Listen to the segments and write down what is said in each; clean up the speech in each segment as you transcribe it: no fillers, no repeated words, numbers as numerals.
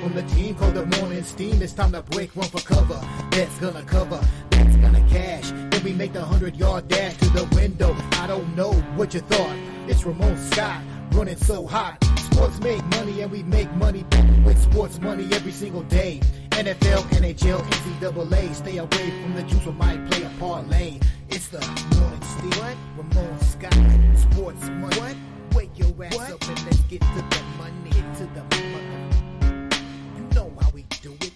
from the team called the Morning Steam. It's time to break one for cover. That's gonna cover, that's gonna cash. Then we make the 100-yard dash to the window. I don't know what you thought. It's Ramon Scott running so hot. Sports make money and we make money with sports money every single day. NFL, NHL, NCAA. Stay away from the juice, we might play a parlay. It's the Morning Steam. What? Ramon Scott. Sports money. What? Wake your ass up and let's get to the money. Get to the money. You know how we do it.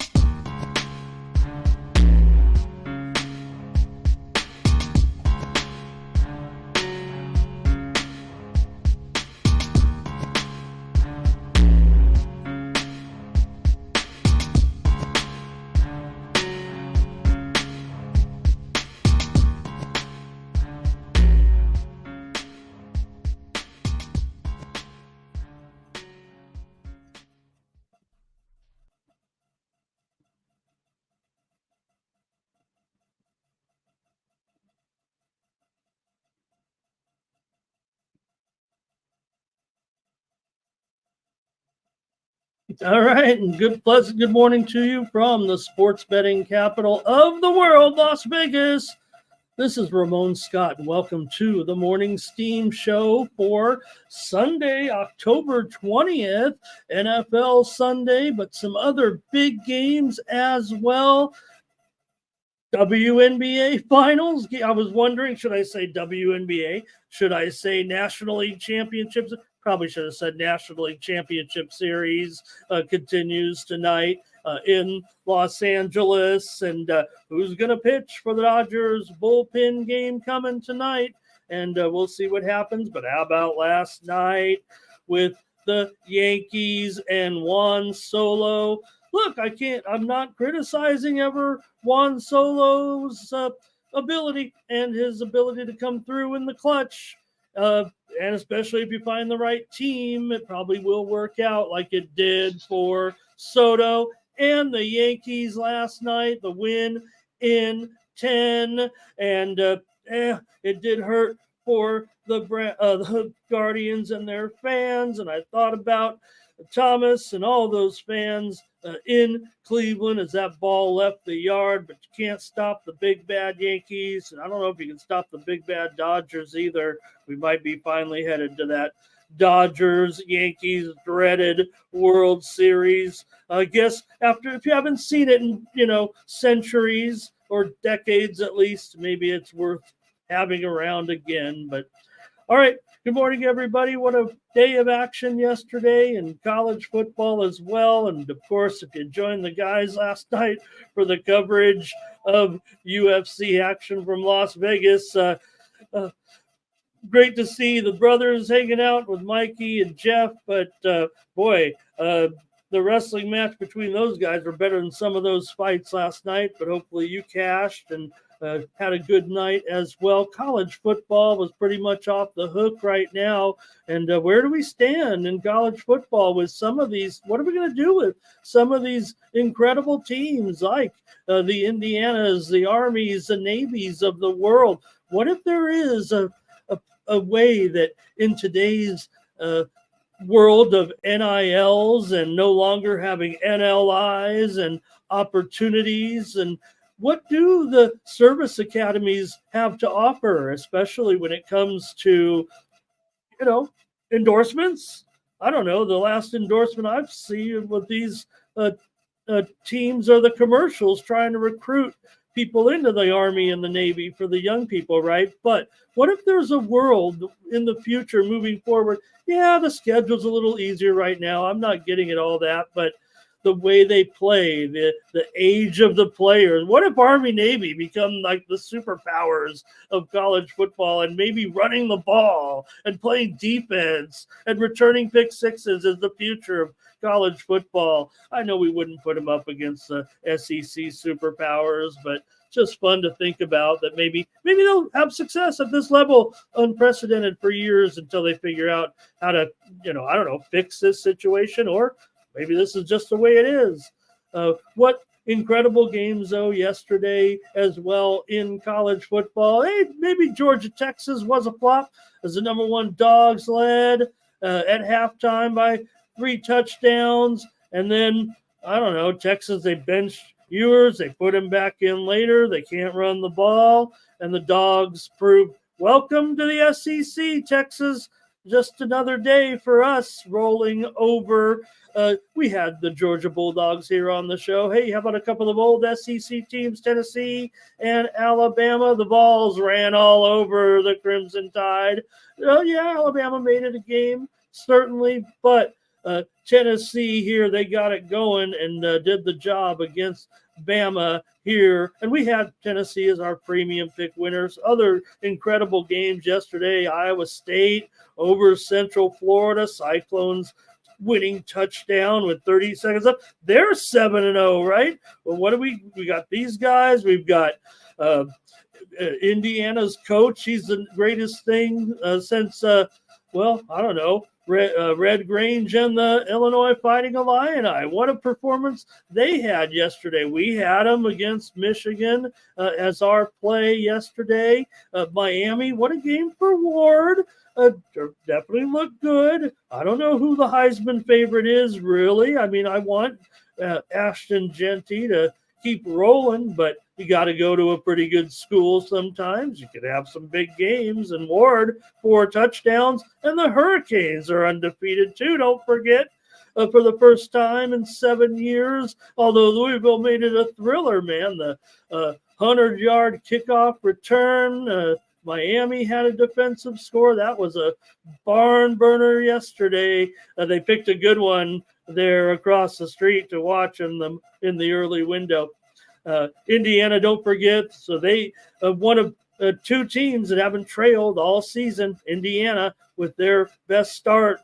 All right, and pleasant good morning to you from the sports betting capital of the world, Las Vegas. This is Ramon Scott, and welcome to the Morning Steam Show for Sunday, October 20th, NFL Sunday, but some other big games as well. WNBA finals. I was wondering, should I say WNBA? Should I say National League Championships? Probably should have said National League Championship Series continues tonight in Los Angeles. And who's going to pitch for the Dodgers bullpen game coming tonight? And we'll see what happens. But how about last night with the Yankees and Juan Solo? Look, I'm not criticizing ever Juan Solo's ability and his ability to come through in the clutch. And especially if you find the right team, it probably will work out like it did for Soto and the Yankees last night, the win in 10. And it did hurt for the Guardians and their fans. And I thought about Thomas and all those fans in Cleveland as that ball left the yard, but you can't stop the big bad Yankees. And I don't know if you can stop the big bad Dodgers either. We might be finally headed to that Dodgers-Yankees dreaded World Series. I guess if you haven't seen it in, centuries or decades at least, maybe it's worth having around again. But all right. Good morning, everybody. What a day of action yesterday in college football as well. And, of course, if you joined the guys last night for the coverage of UFC action from Las Vegas, great to see the brothers hanging out with Mikey and Jeff. But, the wrestling match between those guys were better than some of those fights last night. But hopefully you cashed and had a good night as well. College football was pretty much off the hook right now. And where do we stand in college football with some of these? What are we going to do with some of these incredible teams like the Indianas, the Armies, the Navies of the world? What if there is a way that in today's world of NILs and no longer having NLIs and opportunities, and what do the service academies have to offer, especially when it comes to, endorsements? I don't know. The last endorsement I've seen with these teams are the commercials trying to recruit people into the Army and the Navy for the young people, right? But what if there's a world in the future moving forward? Yeah, the schedule's a little easier right now. I'm not getting at all that, but the way they play, the age of the players. What if Army Navy become like the superpowers of college football and maybe running the ball and playing defense and returning pick sixes is the future of college football? I know we wouldn't put them up against the SEC superpowers, but just fun to think about that maybe they'll have success at this level, unprecedented for years until they figure out how to, fix this situation, or maybe this is just the way it is. What incredible games, though, yesterday as well in college football. Hey, maybe Georgia, Texas was a flop as the number one dogs led at halftime by 3 touchdowns. And then I don't know. Texas, they benched Ewers. They put him back in later. They can't run the ball. And the Dogs prove, welcome to the SEC, Texas. Just another day for us rolling over. We had the Georgia Bulldogs here on the show. Hey, how about a couple of old SEC teams, Tennessee and Alabama? The Vols ran all over the Crimson Tide. Oh, yeah, Alabama made it a game, certainly, but Tennessee here, they got it going and did the job against Bama here. And we had Tennessee as our premium pick winners. Other incredible games yesterday, Iowa State over Central Florida, Cyclones winning touchdown with 30 seconds up. They're 7-0, right? Well, what do we got these guys? We've got Indiana's coach. He's the greatest thing since, I don't know, Red Grange and the Illinois Fighting Illini. What a performance they had yesterday. We had them against Michigan as our play yesterday. Miami, what a game for Ward. Definitely looked good. I don't know who the Heisman favorite is, really. I mean, I want Ashton Genty to keep rolling, but you got to go to a pretty good school sometimes. You could have some big games. And Ward, 4 touchdowns, and the Hurricanes are undefeated too. Don't forget, for the first time in 7 years, although Louisville made it a thriller, man. The 100-yard kickoff return. Miami had a defensive score. That was a barn burner yesterday. They picked a good one there across the street to watch in the early window. Indiana, don't forget. So they one of 2 teams that haven't trailed all season. Indiana, with their best start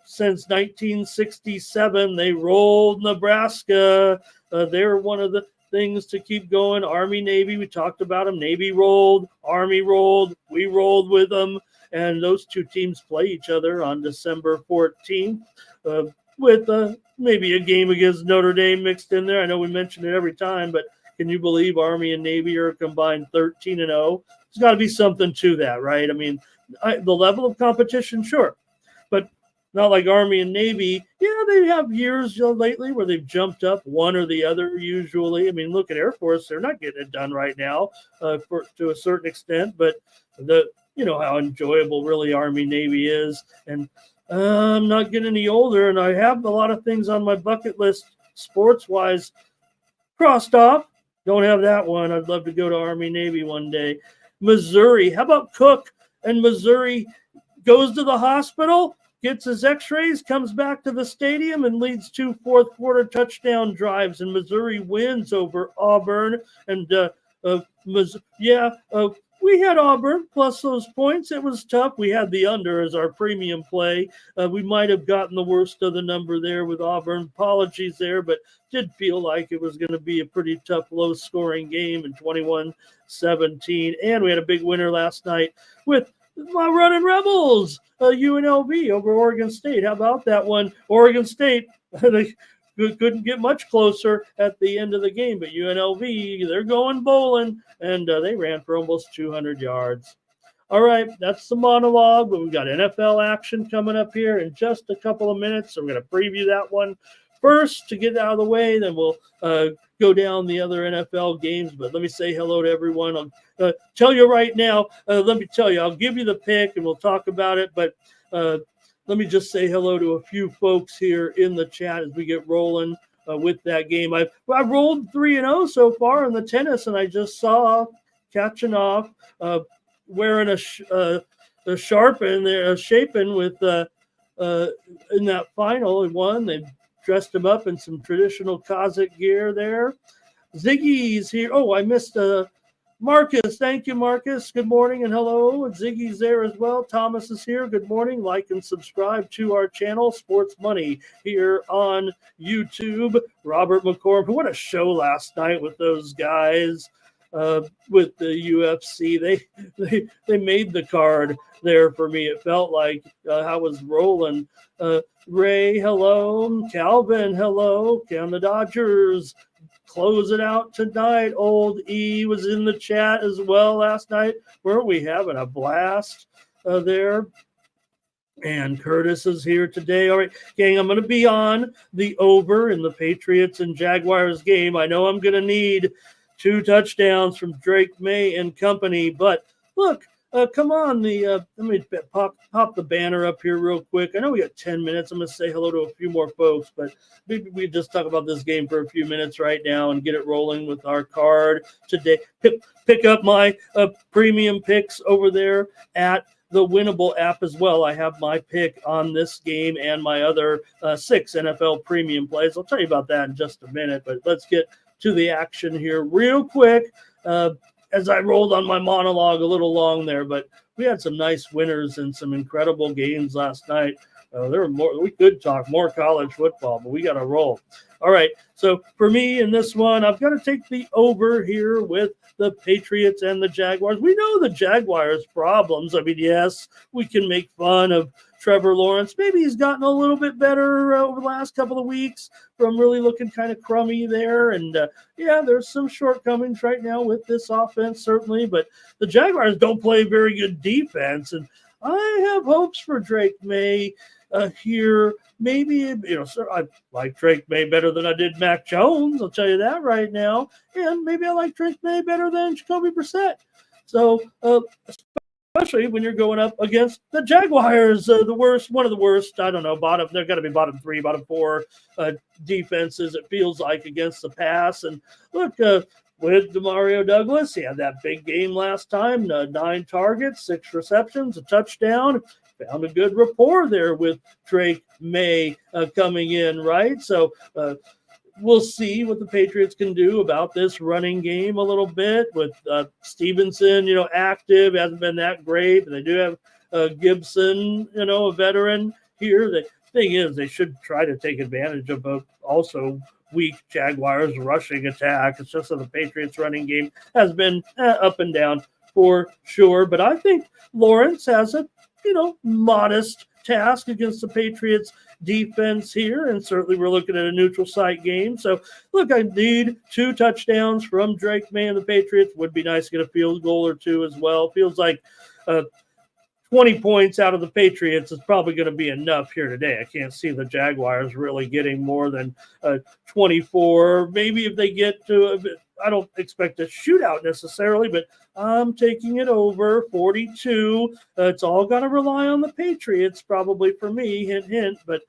since 1967, they rolled Nebraska. They're one of the things to keep going. Army, Navy, we talked about them. Navy rolled, Army rolled, we rolled with them. And those 2 teams play each other on December 14th with maybe a game against Notre Dame mixed in there. I know we mention it every time, but can you believe Army and Navy are combined 13-0? There's got to be something to that, right? I mean, the level of competition, sure, but not like Army and Navy. Yeah, they have years lately where they've jumped up one or the other usually. I mean, look at Air Force. They're not getting it done right now to a certain extent, but you know how enjoyable really Army Navy is. And I'm not getting any older, and I have a lot of things on my bucket list sports-wise crossed off. Don't have that one. I'd love to go to Army Navy one day. Missouri. How about Cook and Missouri goes to the hospital, gets his x-rays, comes back to the stadium, and leads 2 fourth-quarter touchdown drives, and Missouri wins over Auburn. And, we had Auburn plus those points. It was tough. We had the under as our premium play. We might have gotten the worst of the number there with Auburn. Apologies there, but did feel like it was going to be a pretty tough, low-scoring game in 21-17. And we had a big winner last night with my running Rebels, UNLV over Oregon State. How about that one? Oregon State, they couldn't get much closer at the end of the game, but UNLV, they're going bowling, and they ran for almost 200 yards. All right, that's the monologue, but we've got NFL action coming up here in just a couple of minutes, so we're going to preview that one first to get out of the way, then we'll go down the other NFL games. But let me say hello to everyone. I'll tell you right now, let me tell you, I'll give you the pick and we'll talk about it, but let me just say hello to a few folks here in the chat as we get rolling with that game. I rolled 3-0 so far in the tennis, and I just saw catching off, wearing a Sharpen there, Shapen with in that final. He won. They dressed him up in some traditional Kazakh gear there. Ziggy's here. Oh, I missed Marcus. Thank you, Marcus. Good morning and hello. And Ziggy's there as well. Thomas is here. Good morning. Like and subscribe to our channel, Sports Money, here on YouTube. Robert McCormick. What a show last night with those guys. With the UFC, they made the card there for me. It felt like I was rolling. Ray, hello. Calvin, hello. Can the Dodgers close it out tonight? Old E was in the chat as well last night. Weren't we having a blast there? And Curtis is here today. All right, gang, I'm going to be on the over in the Patriots and Jaguars game. I know I'm going to need 2 touchdowns from Drake May and company, but look, come on. Let me pop the banner up here real quick. I know we got 10 minutes. I'm going to say hello to a few more folks, but maybe we just talk about this game for a few minutes right now and get it rolling with our card today. Pick up my premium picks over there at the Winnable app as well. I have my pick on this game and my other 6 NFL premium plays. I'll tell you about that in just a minute, but let's get to the action here real quick. As I rolled on my monologue a little long there, but we had some nice winners and some incredible games last night. There were more. We could talk more college football, but we got to roll. All right. So for me in this one, I've got to take the over here with the Patriots and the Jaguars. We know the Jaguars' problems. I mean, yes, we can make fun of Trevor Lawrence. Maybe he's gotten a little bit better over the last couple of weeks from really looking kind of crummy there. And yeah, there's some shortcomings right now with this offense, certainly. But the Jaguars don't play very good defense. And I have hopes for Drake May here. Maybe, sir, I like Drake May better than I did Mac Jones. I'll tell you that right now. And maybe I like Drake May better than Jacoby Brissett. So, especially when you're going up against the Jaguars, one of the worst, I don't know, they're going to be bottom 3, bottom 4 defenses, it feels like, against the pass. And look, with Demario Douglas, he had that big game last time, 9 targets, 6 receptions, a touchdown. Found a good rapport there with Drake May coming in, right? So we'll see what the Patriots can do about this running game a little bit with Stevenson, active, hasn't been that great, but they do have Gibson, a veteran here. The thing is, they should try to take advantage of also weak Jaguars rushing attack. It's just that the Patriots running game has been up and down for sure, but I think Lawrence has a modest task against the Patriots defense here. And certainly we're looking at a neutral site game. So look, I need 2 touchdowns from Drake May and the Patriots. Would be nice to get a field goal or 2 as well. Feels like 20 points out of the Patriots is probably going to be enough here today. I can't see the Jaguars really getting more than 24. Maybe if they get to I don't expect a shootout necessarily, but I'm taking it over 42. It's all going to rely on the Patriots probably for me, hint, hint, but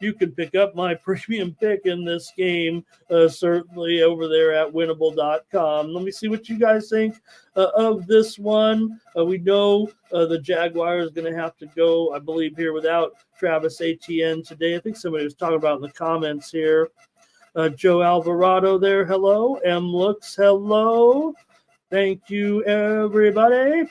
you can pick up my premium pick in this game, certainly over there at winnable.com. Let me see what you guys think of this one. We know the Jaguars is going to have to go, I believe, here without Travis Etienne today. I think somebody was talking about in the comments here. Joe Alvarado there, hello. M. Looks, hello. Thank you, everybody.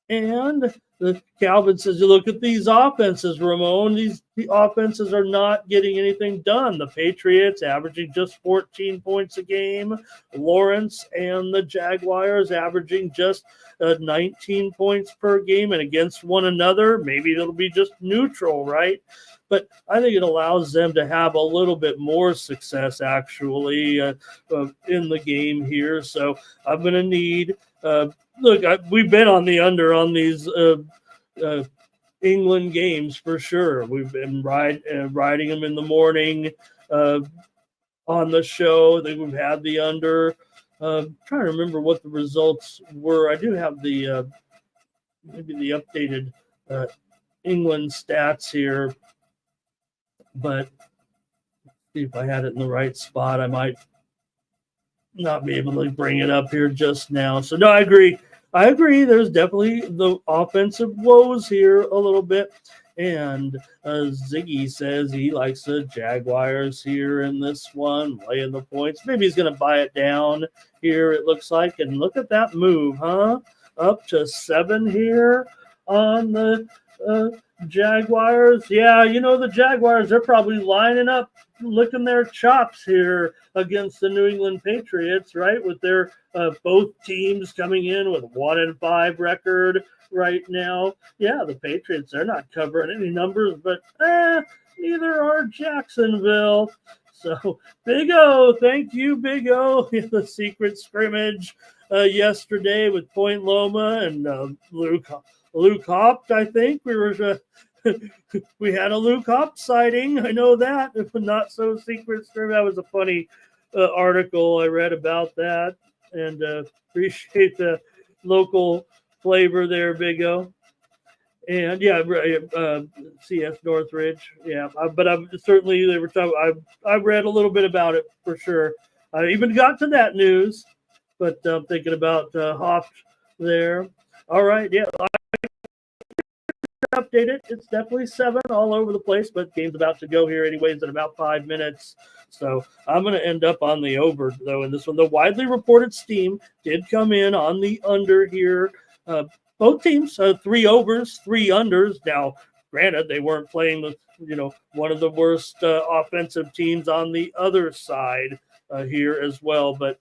And the Calvin says, you look at these offenses, Ramon. The offenses are not getting anything done. The Patriots averaging just 14 points a game. Lawrence and the Jaguars averaging just 19 points per game, and against one another, maybe it'll be just neutral, right? But I think it allows them to have a little bit more success, actually, in the game here. So I'm going to need we've been on the under on these England games for sure. We've been riding them in the morning on the show. I think we've had the under. Trying to remember what the results were. I do have the maybe the updated England stats here. But see if I had it in the right spot. I might not be able to bring it up here just now. So, no, I agree. There's definitely the offensive woes here a little bit. And Ziggy says he likes the Jaguars here in this one, laying the points. Maybe he's going to buy it down here, it looks like. And look at that move, huh? Up to 7 here on the Jaguars. Yeah, the Jaguars, they're probably lining up, licking their chops here against the New England Patriots, right? With their both teams coming in with 1-5 record right now. Yeah, the Patriots, they're not covering any numbers, but neither are Jacksonville. So, Big O, thank you, Big O. The secret scrimmage yesterday with Point Loma and Luke Luke Hopt, I think. We had a Luke Hopt sighting. I know that. Not so secret. That was a funny article I read about that. And appreciate the local flavor there, Big O. And yeah, CS Northridge. Yeah, but I've certainly they were talking. I read a little bit about it for sure. I even got to that news, but I'm thinking about Hopt there. All right, yeah. Updated. It's definitely 7 all over the place, but game's about to go here anyways in about 5 minutes. So I'm going to end up on the over, though, in this one. The widely reported steam did come in on the under here. Both teams, 3 overs, 3 unders. Now, granted, they weren't playing with, one of the worst offensive teams on the other side here as well. But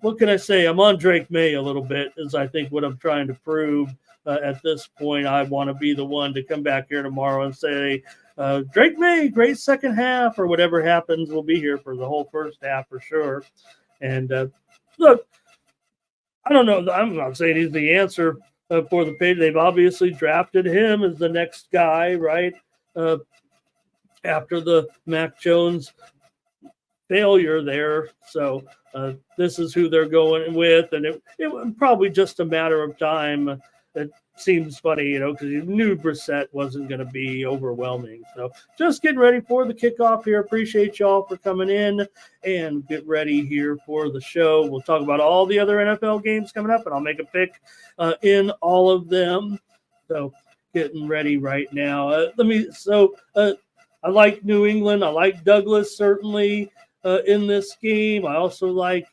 what can I say? I'm on Drake May a little bit, is I think what I'm trying to prove. At this point, I want to be the one to come back here tomorrow and say, Drake May, great second half, or whatever happens, we'll be here for the whole first half for sure. And look, I don't know. I'm not saying he's the answer for the page. They've obviously drafted him as the next guy, right? After the Mac Jones failure there. So this is who they're going with. And it was probably just a matter of time. It seems funny, because you knew Brissett wasn't going to be overwhelming. So just getting ready for the kickoff here. Appreciate y'all for coming in and get ready here for the show. We'll talk about all the other NFL games coming up, and I'll make a pick in all of them. So getting ready right now. I like New England. I like Douglas certainly in this game. I also like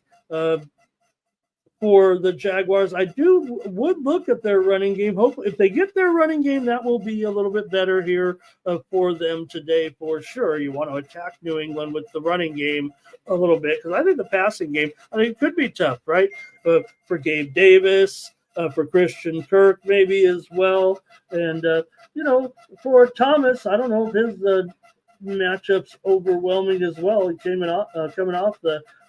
for the Jaguars, I would look at their running game. Hopefully, if they get their running game, that will be a little bit better here for them today for sure. You want to attack New England with the running game a little bit, because I think the passing game, could be tough, right? For Gabe Davis, for Christian Kirk maybe as well. And, for Thomas, I don't know if his matchup's overwhelming as well. He coming off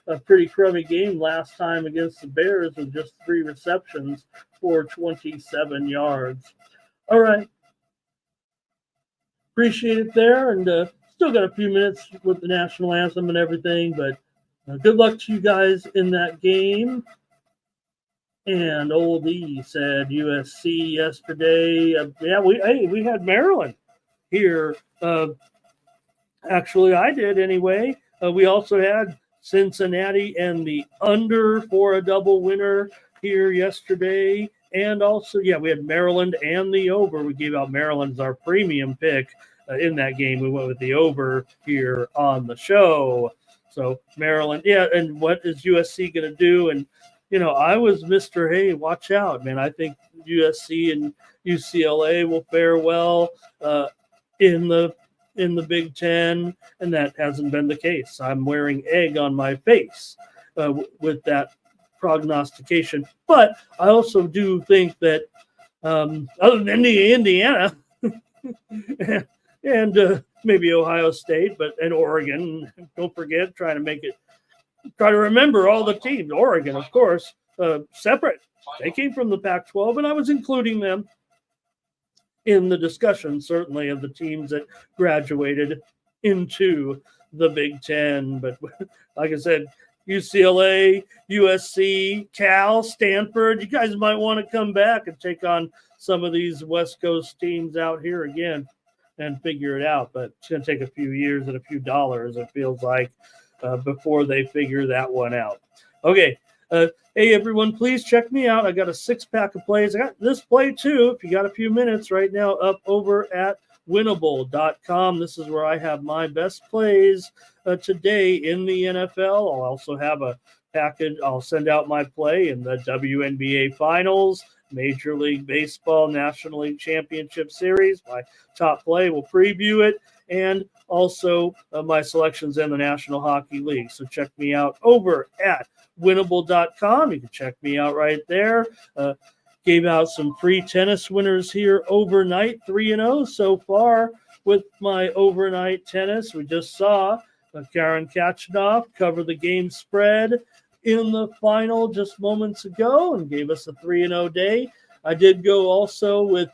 a pretty crummy game last time against the Bears with just 3 receptions for 27 yards. All right. Appreciate it there. And still got a few minutes with the national anthem and everything, but good luck to you guys in that game. And Old E said USC yesterday. We had Maryland here. Actually, I did anyway. We also had Cincinnati and the under for a double winner here yesterday. And also, we had Maryland and the over. We gave out Maryland as our premium pick in that game. We went with the over here on the show. So Maryland, and what is USC going to do? And, I was Mr. Hey, watch out, man. I think USC and UCLA will fare well in the Big Ten, and that hasn't been the case. I'm wearing egg on my face with that prognostication. But I also do think that other than Indiana and maybe Ohio State, and Oregon, don't forget, try to remember all the teams. Oregon, of course, separate. They came from the Pac-12, and I was including them in the discussion, certainly, of the teams that graduated into the Big Ten. But like I said, UCLA, USC, Cal, Stanford, you guys might want to come back and take on some of these West Coast teams out here again and figure it out. But it's going to take a few years and a few dollars, it feels like, before they figure that one out. Okay. Hey, everyone, please check me out. I got a 6-pack of plays. I got this play, too, if you got a few minutes right now, up over at winnable.com. This is where I have my best plays today in the NFL. I'll also have a package. I'll send out my play in the WNBA Finals, Major League Baseball National League Championship Series. My top play will preview it, and also my selections in the National Hockey League. So check me out over at winnable.com. You can check me out right there. Gave out some free tennis winners here overnight, 3-0 so far with my overnight tennis. We just saw Karen Kachanoff cover the game spread in the final just moments ago and gave us a 3-0 day. I did go also with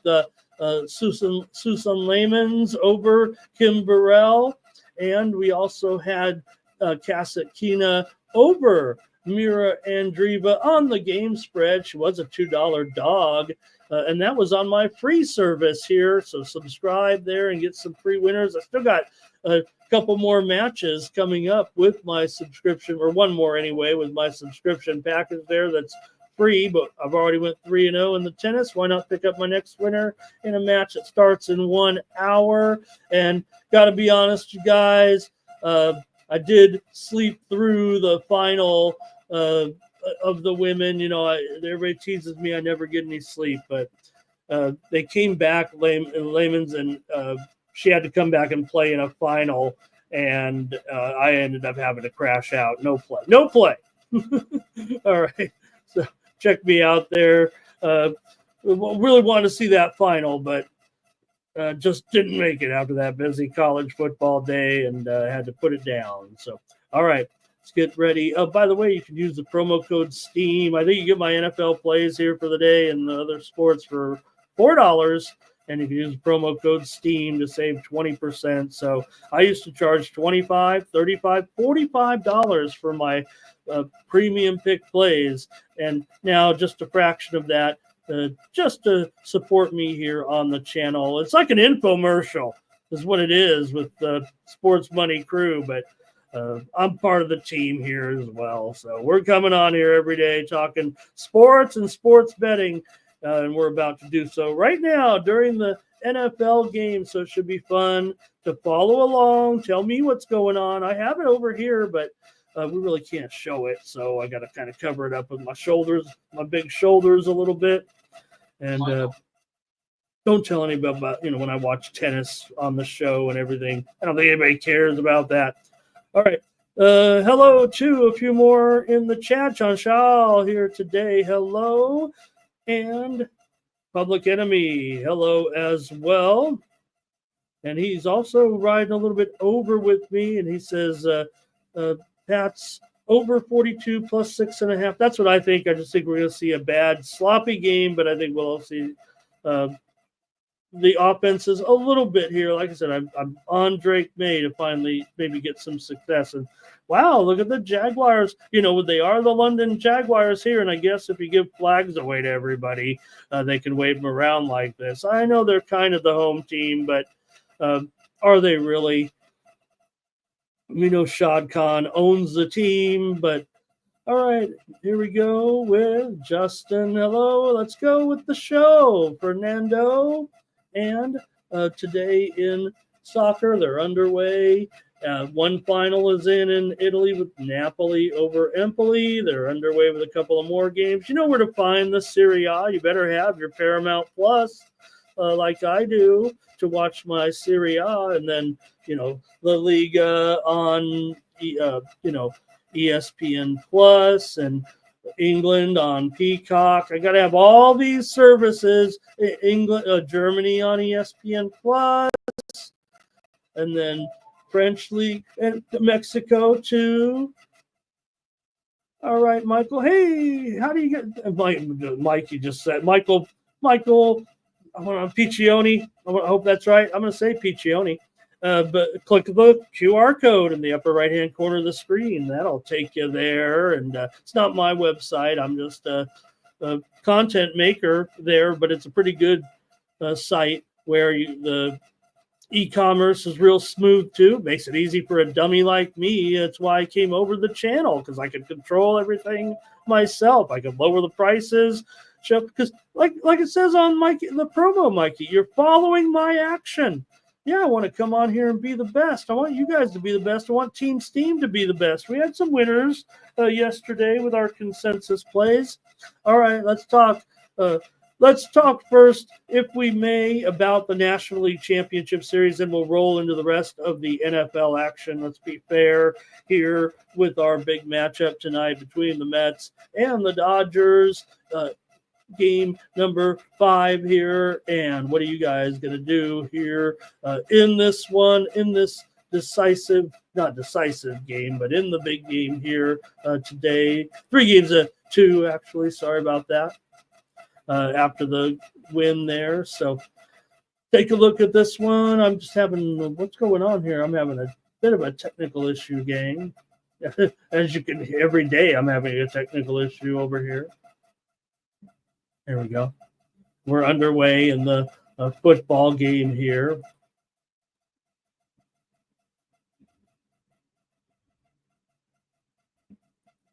Susan Layman's over Kim Burrell, and we also had Kasatkina over Mira Andreeva on the game spread. She was a $2 dog, and that was on my free service here. So subscribe there and get some free winners. I still got a couple more matches coming up with my subscription, or one more anyway, with my subscription package there that's free, but I've already went 3-0 in the tennis. Why not pick up my next winner in a match that starts in 1 hour? And got to be honest, you guys, I did sleep through the final of the women. You know, everybody teases me I never get any sleep, but they came back, Layman's, and she had to come back and play in a final, and I ended up having to crash out. No play. All right. So check me out there. Really wanted to see that final, but just didn't make it after that busy college football day, and had to put it down. So, all right, let's get ready. By the way, you can use the promo code STEAM. I think you get my NFL plays here for the day and the other sports for $4. And you can use the promo code STEAM to save 20%. So I used to charge $25, $35, $45 for my premium pick plays. And now just a fraction of that just to support me here on the channel. It's like an infomercial is what it is with the Sports Money crew. But I'm part of the team here as well. So we're coming on here every day talking sports and sports betting. And we're about to do so right now during the NFL game. So it should be fun to follow along. Tell me what's going on. I have it over here, but we really can't show it. So I got to kind of cover it up with my shoulders, my big shoulders a little bit. And don't tell anybody about, when I watch tennis on the show and everything. I don't think anybody cares about that. All right. Hello to a few more in the chat. John Shaw here today. Hello. And Public Enemy, hello as well. And he's also riding a little bit over with me, and he says, Pat's over 42 plus 6.5. That's what I think. I just think we're going to see a bad, sloppy game, but I think we'll see the offenses a little bit here. Like I said, I'm on Drake May to finally maybe get some success. And wow, look at the Jaguars. They are the London Jaguars here. And I guess if you give flags away to everybody, they can wave them around like this. I know they're kind of the home team, but are they really? We know Shad Khan owns the team, but all right, here we go with Justin. Hello, let's go with the show. Fernando. And today in soccer, they're underway. One final is in Italy with Napoli over Empoli. They're underway with a couple of more games. You know where to find the Serie A. You better have your Paramount Plus, like I do, to watch my Serie A. And then, La Liga on, ESPN Plus, and England on Peacock. I got to have all these services. England, Germany on ESPN Plus, and then French League and Mexico too. All right, Michael. Hey, how do you get Mike? You just said Michael. I want Piccioni. I hope that's right. I'm going to say Piccioni. But click the QR code in the upper right-hand corner of the screen. That'll take you there. And it's not my website. I'm just a content maker there, but it's a pretty good site where the e-commerce is real smooth too. Makes it easy for a dummy like me. That's why I came over the channel, because I could control everything myself. I could lower the prices. Because like it says on Mikey, the promo, Mikey, you're following my action. Yeah, I want to come on here and be the best. I want you guys to be the best. I want Team Steam to be the best. We had some winners yesterday with our consensus plays. All right, let's talk. Let's talk first, if we may, about the National League Championship Series, and we'll roll into the rest of the NFL action. Let's be fair here with our big matchup tonight between the Mets and the Dodgers. Game number 5 here. And what are you guys going to do here in this one, in this not decisive game, but in the big game here today? 3 games to 2, actually. Sorry about that. after the win there. So take a look at this one. I'm just having, what's going on here? I'm having a bit of a technical issue, gang. As you can hear, every day I'm having a technical issue over here. There we go. We're underway in the football game here.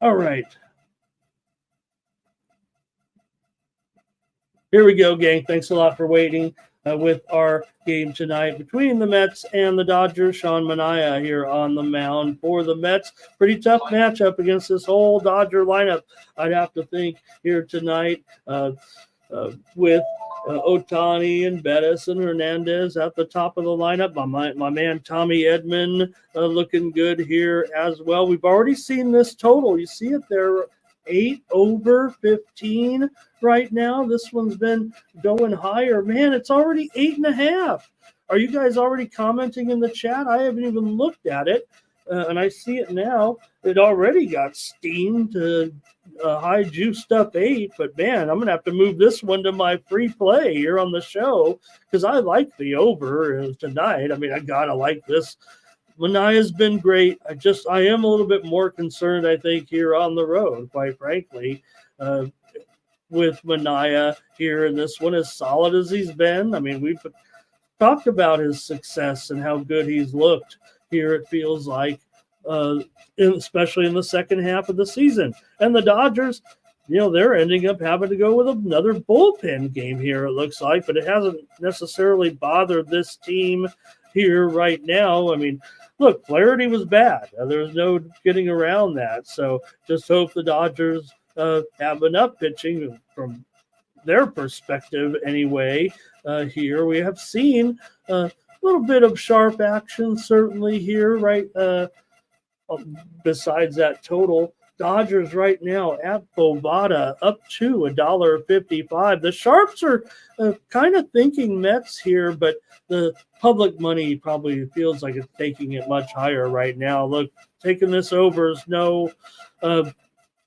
All right. Here we go, gang. Thanks a lot for waiting with our game tonight between the Mets and the Dodgers. Sean Manaea here on the mound for the Mets. Pretty tough matchup against this whole Dodger lineup, I'd have to think, here tonight with Ohtani and Bettis and Hernandez at the top of the lineup. My man Tommy Edman looking good here as well. We've already seen this total. You see it there, 8/15 right now. This one's been going higher. Man, it's already 8.5. Are you guys already commenting in the chat? I haven't even looked at it, and I see it now. It already got steamed to high juiced up 8, but man, I'm gonna have to move this one to my free play here on the show because I like the over tonight. I mean, I gotta like this. Manaea's been great. I am a little bit more concerned, I think, here on the road, quite frankly, with Manaea here in this one, as solid as he's been. I mean, we've talked about his success and how good he's looked here, it feels like, especially in the second half of the season. And the Dodgers, they're ending up having to go with another bullpen game here, it looks like, but it hasn't necessarily bothered this team here right now. I mean, look, Flaherty was bad. There's no getting around that. So just hope the Dodgers have enough pitching from their perspective anyway. Here we have seen a little bit of sharp action certainly here, right? Besides that total, Dodgers right now at Bovada up to $1.55. The sharps are kind of thinking Mets here, but the public money probably feels like it's taking it much higher right now. Look, taking this over is no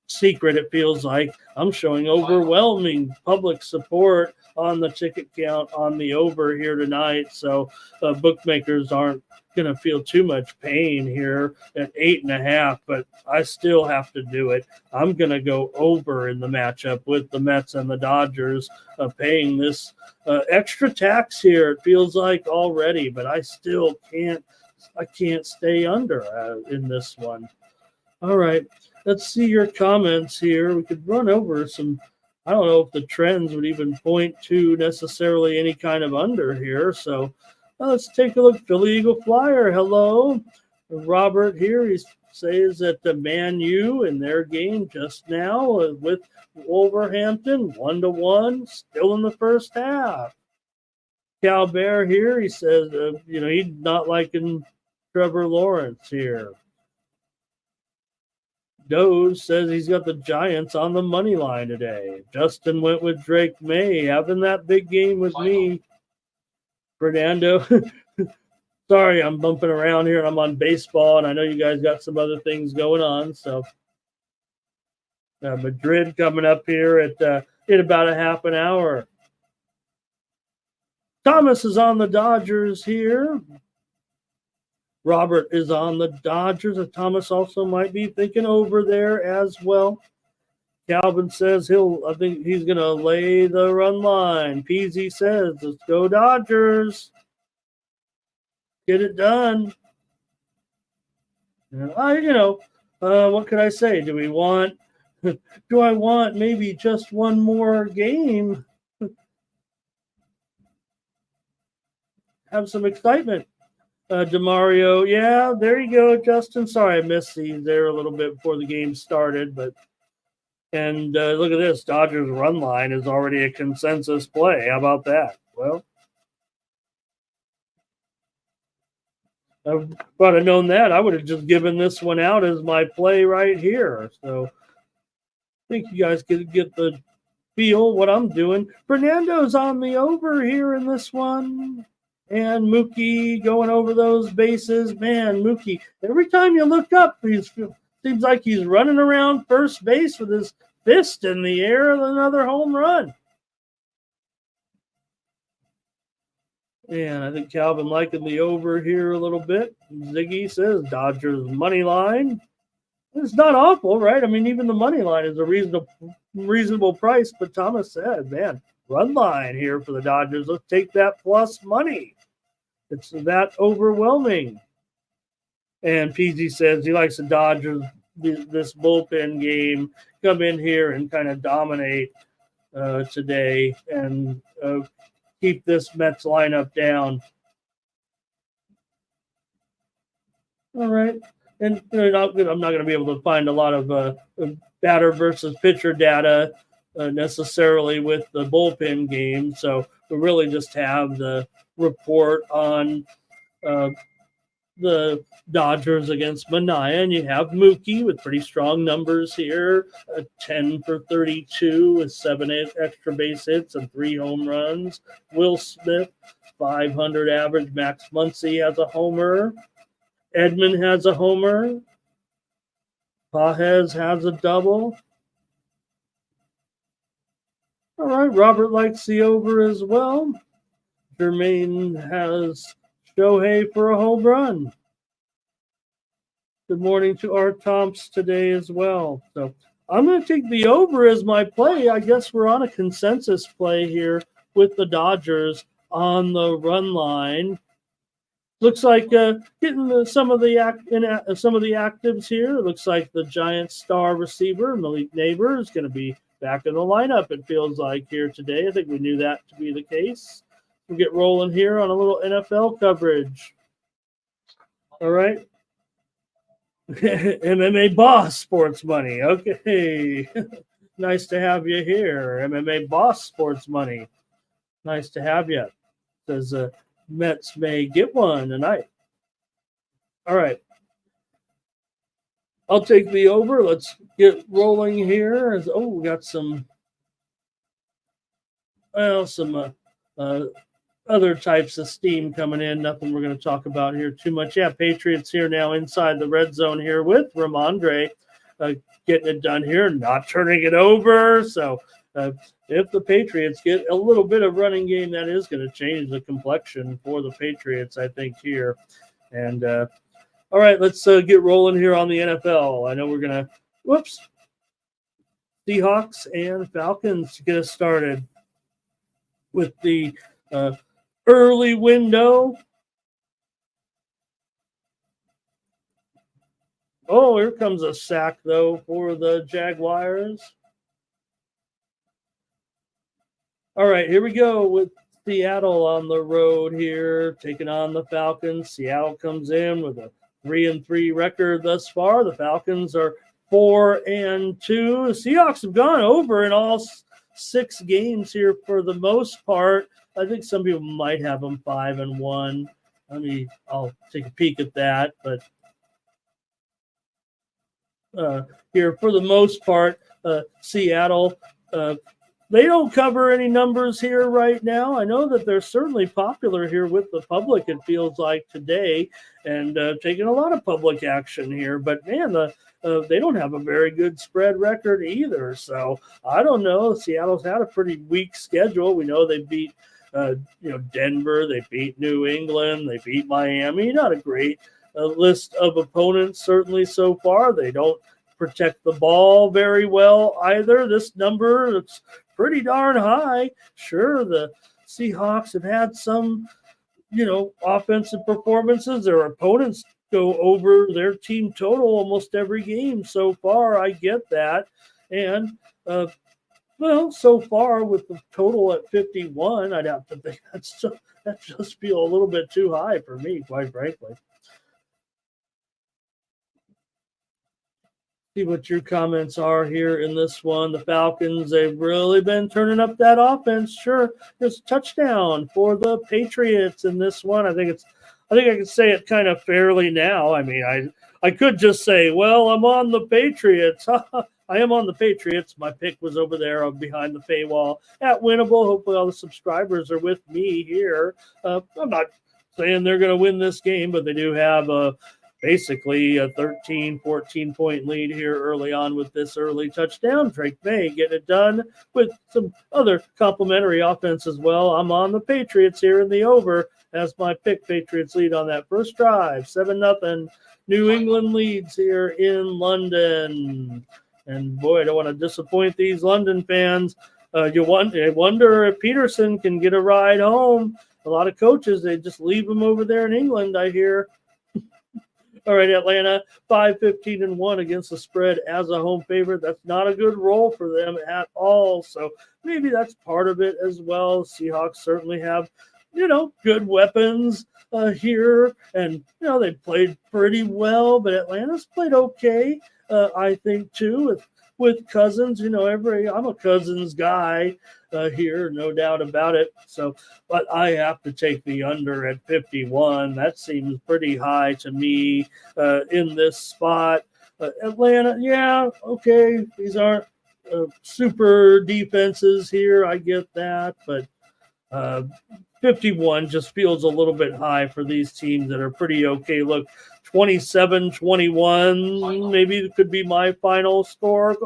secret, it feels like. I'm showing overwhelming public support on the ticket count on the over here tonight. So bookmakers aren't going to feel too much pain here at 8.5, but I still have to do it. I'm going to go over in the matchup with the Mets and the Dodgers, paying this extra tax here, it feels like already, but I still can't stay under in this one. All right, let's see your comments here. We could run over some. I don't know if the trends would even point to necessarily any kind of under here. So let's take a look. Philly Eagle Flyer, hello. Robert here, he says that the Man U in their game just now with Wolverhampton, 1-1, still in the first half. Cal Bear here, he says, he's not liking Trevor Lawrence here. Doze says he's got the Giants on the money line today. Justin went with Drake May, having that big game with me. Fernando, sorry, I'm bumping around here. I'm on baseball, and I know you guys got some other things going on. So Madrid coming up here in about a half an hour. Thomas is on the Dodgers here. Robert is on the Dodgers. Thomas also might be thinking over there as well. Calvin says I think he's going to lay the run line. Peasy says, let's go Dodgers. Get it done. And what could I say? Do I want maybe just one more game? Have some excitement. DeMario, yeah, there you go, Justin. Sorry I missed these there a little bit before the game started, but look at this. Dodgers run line is already a consensus play. How about that? Well, if I'd have known that, I would have just given this one out as my play right here. So I think you guys could get the feel what I'm doing. Fernando's on the over here in this one. And Mookie going over those bases. Man, Mookie, every time you look up, seems like he's running around first base with his fist in the air of another home run. And I think Calvin liking the over here a little bit. Ziggy says Dodgers money line. It's not awful, right? I mean, even the money line is a reasonable price. But Thomas said, man, run line here for the Dodgers. Let's take that plus money. It's that overwhelming. And PG says he likes the Dodgers, this bullpen game, come in here and kind of dominate today and keep this Mets lineup down. All right. And I'm not going to be able to find a lot of batter versus pitcher data necessarily with the bullpen game. So we really just have the report on the Dodgers against Mania, and you have Mookie with pretty strong numbers here, 10 for 32 with 7 extra base hits and 3 home runs. Will Smith, 500 average. Max Muncy has a homer. Edman has a homer. Pages has a double. All right, Robert likes the over as well. Jermaine has Shohei for a home run. Good morning to Art Tomps today as well. So I'm going to take the over as my play. I guess we're on a consensus play here with the Dodgers on the run line. Looks like getting some of the actives here. It looks like the Giants star receiver Malik Neighbor is going to be back in the lineup. It feels like here today. I think we knew that to be the case. We'll get rolling here on a little NFL coverage. All right. MMA Boss Sports Money. Okay. Nice to have you here. MMA Boss Sports Money. Nice to have you. Says Mets may get one tonight. All right. I'll take the over. Let's get rolling here. We got some other types of steam coming in. Nothing we're going to talk about here too much. Yeah, Patriots here now inside the red zone here with Ramondre getting it done here, not turning it over. So if the Patriots get a little bit of running game, that is going to change the complexion for the Patriots, I think, here. And all right, let's get rolling here on the NFL. I know we're going to, Seahawks and Falcons to get us started with the early window. Oh, here comes a sack, though, for the Jaguars. All right, here we go with Seattle on the road here, taking on the Falcons. Seattle comes in with a 3-3 record thus far. The Falcons are 4-2. The Seahawks have gone over in all 6 games here for the most part. I think some people might have them 5-1. I'll take a peek at that, but here for the most part, Seattle, they don't cover any numbers here right now. I know that they're certainly popular here with the public, it feels like today, and taking a lot of public action here. But man, they don't have a very good spread record either. So I don't know. Seattle's had a pretty weak schedule. We know they beat Denver, they beat New England, they beat Miami. Not a great list of opponents certainly so far. They don't protect the ball very well either. This number looks pretty darn high. Sure, the Seahawks have had some, offensive performances. Their opponents go over their team total almost every game so far. I get that. And, so far with the total at 51, I'd have to think that just feel a little bit too high for me, quite frankly. See what your comments are here in this one. The Falcons, they've really been turning up that offense. Sure, there's a touchdown for the Patriots in this one. I think I can say it kind of fairly now. I mean, I could just say, well, I'm on the Patriots. I am on the Patriots. My pick was over there. I'm behind the paywall at Winnable. Hopefully all the subscribers are with me here. I'm not saying they're going to win this game, but they do have a basically a 13, 14-point lead here early on with this early touchdown. Drake May getting it done with some other complimentary offense as well. I'm on the Patriots here in the over as my pick. Patriots lead on that first drive, 7-0. New England leads here in London. And boy, I don't want to disappoint these London fans. You wonder if Peterson can get a ride home. A lot of coaches, they just leave him over there in England, I hear. All right, Atlanta, 5-15-1 against the spread as a home favorite. That's not a good roll for them at all. So maybe that's part of it as well. Seahawks certainly have, good weapons here. And, they played pretty well, but Atlanta's played okay, I think, too, with Cousins. I'm a Cousins guy here, no doubt about it. So, but I have to take the under at 51. That seems pretty high to me in this spot. Atlanta, yeah, okay. These aren't super defenses here. I get that, but 51 just feels a little bit high for these teams that are pretty okay. Look, 27-21, maybe it could be my final score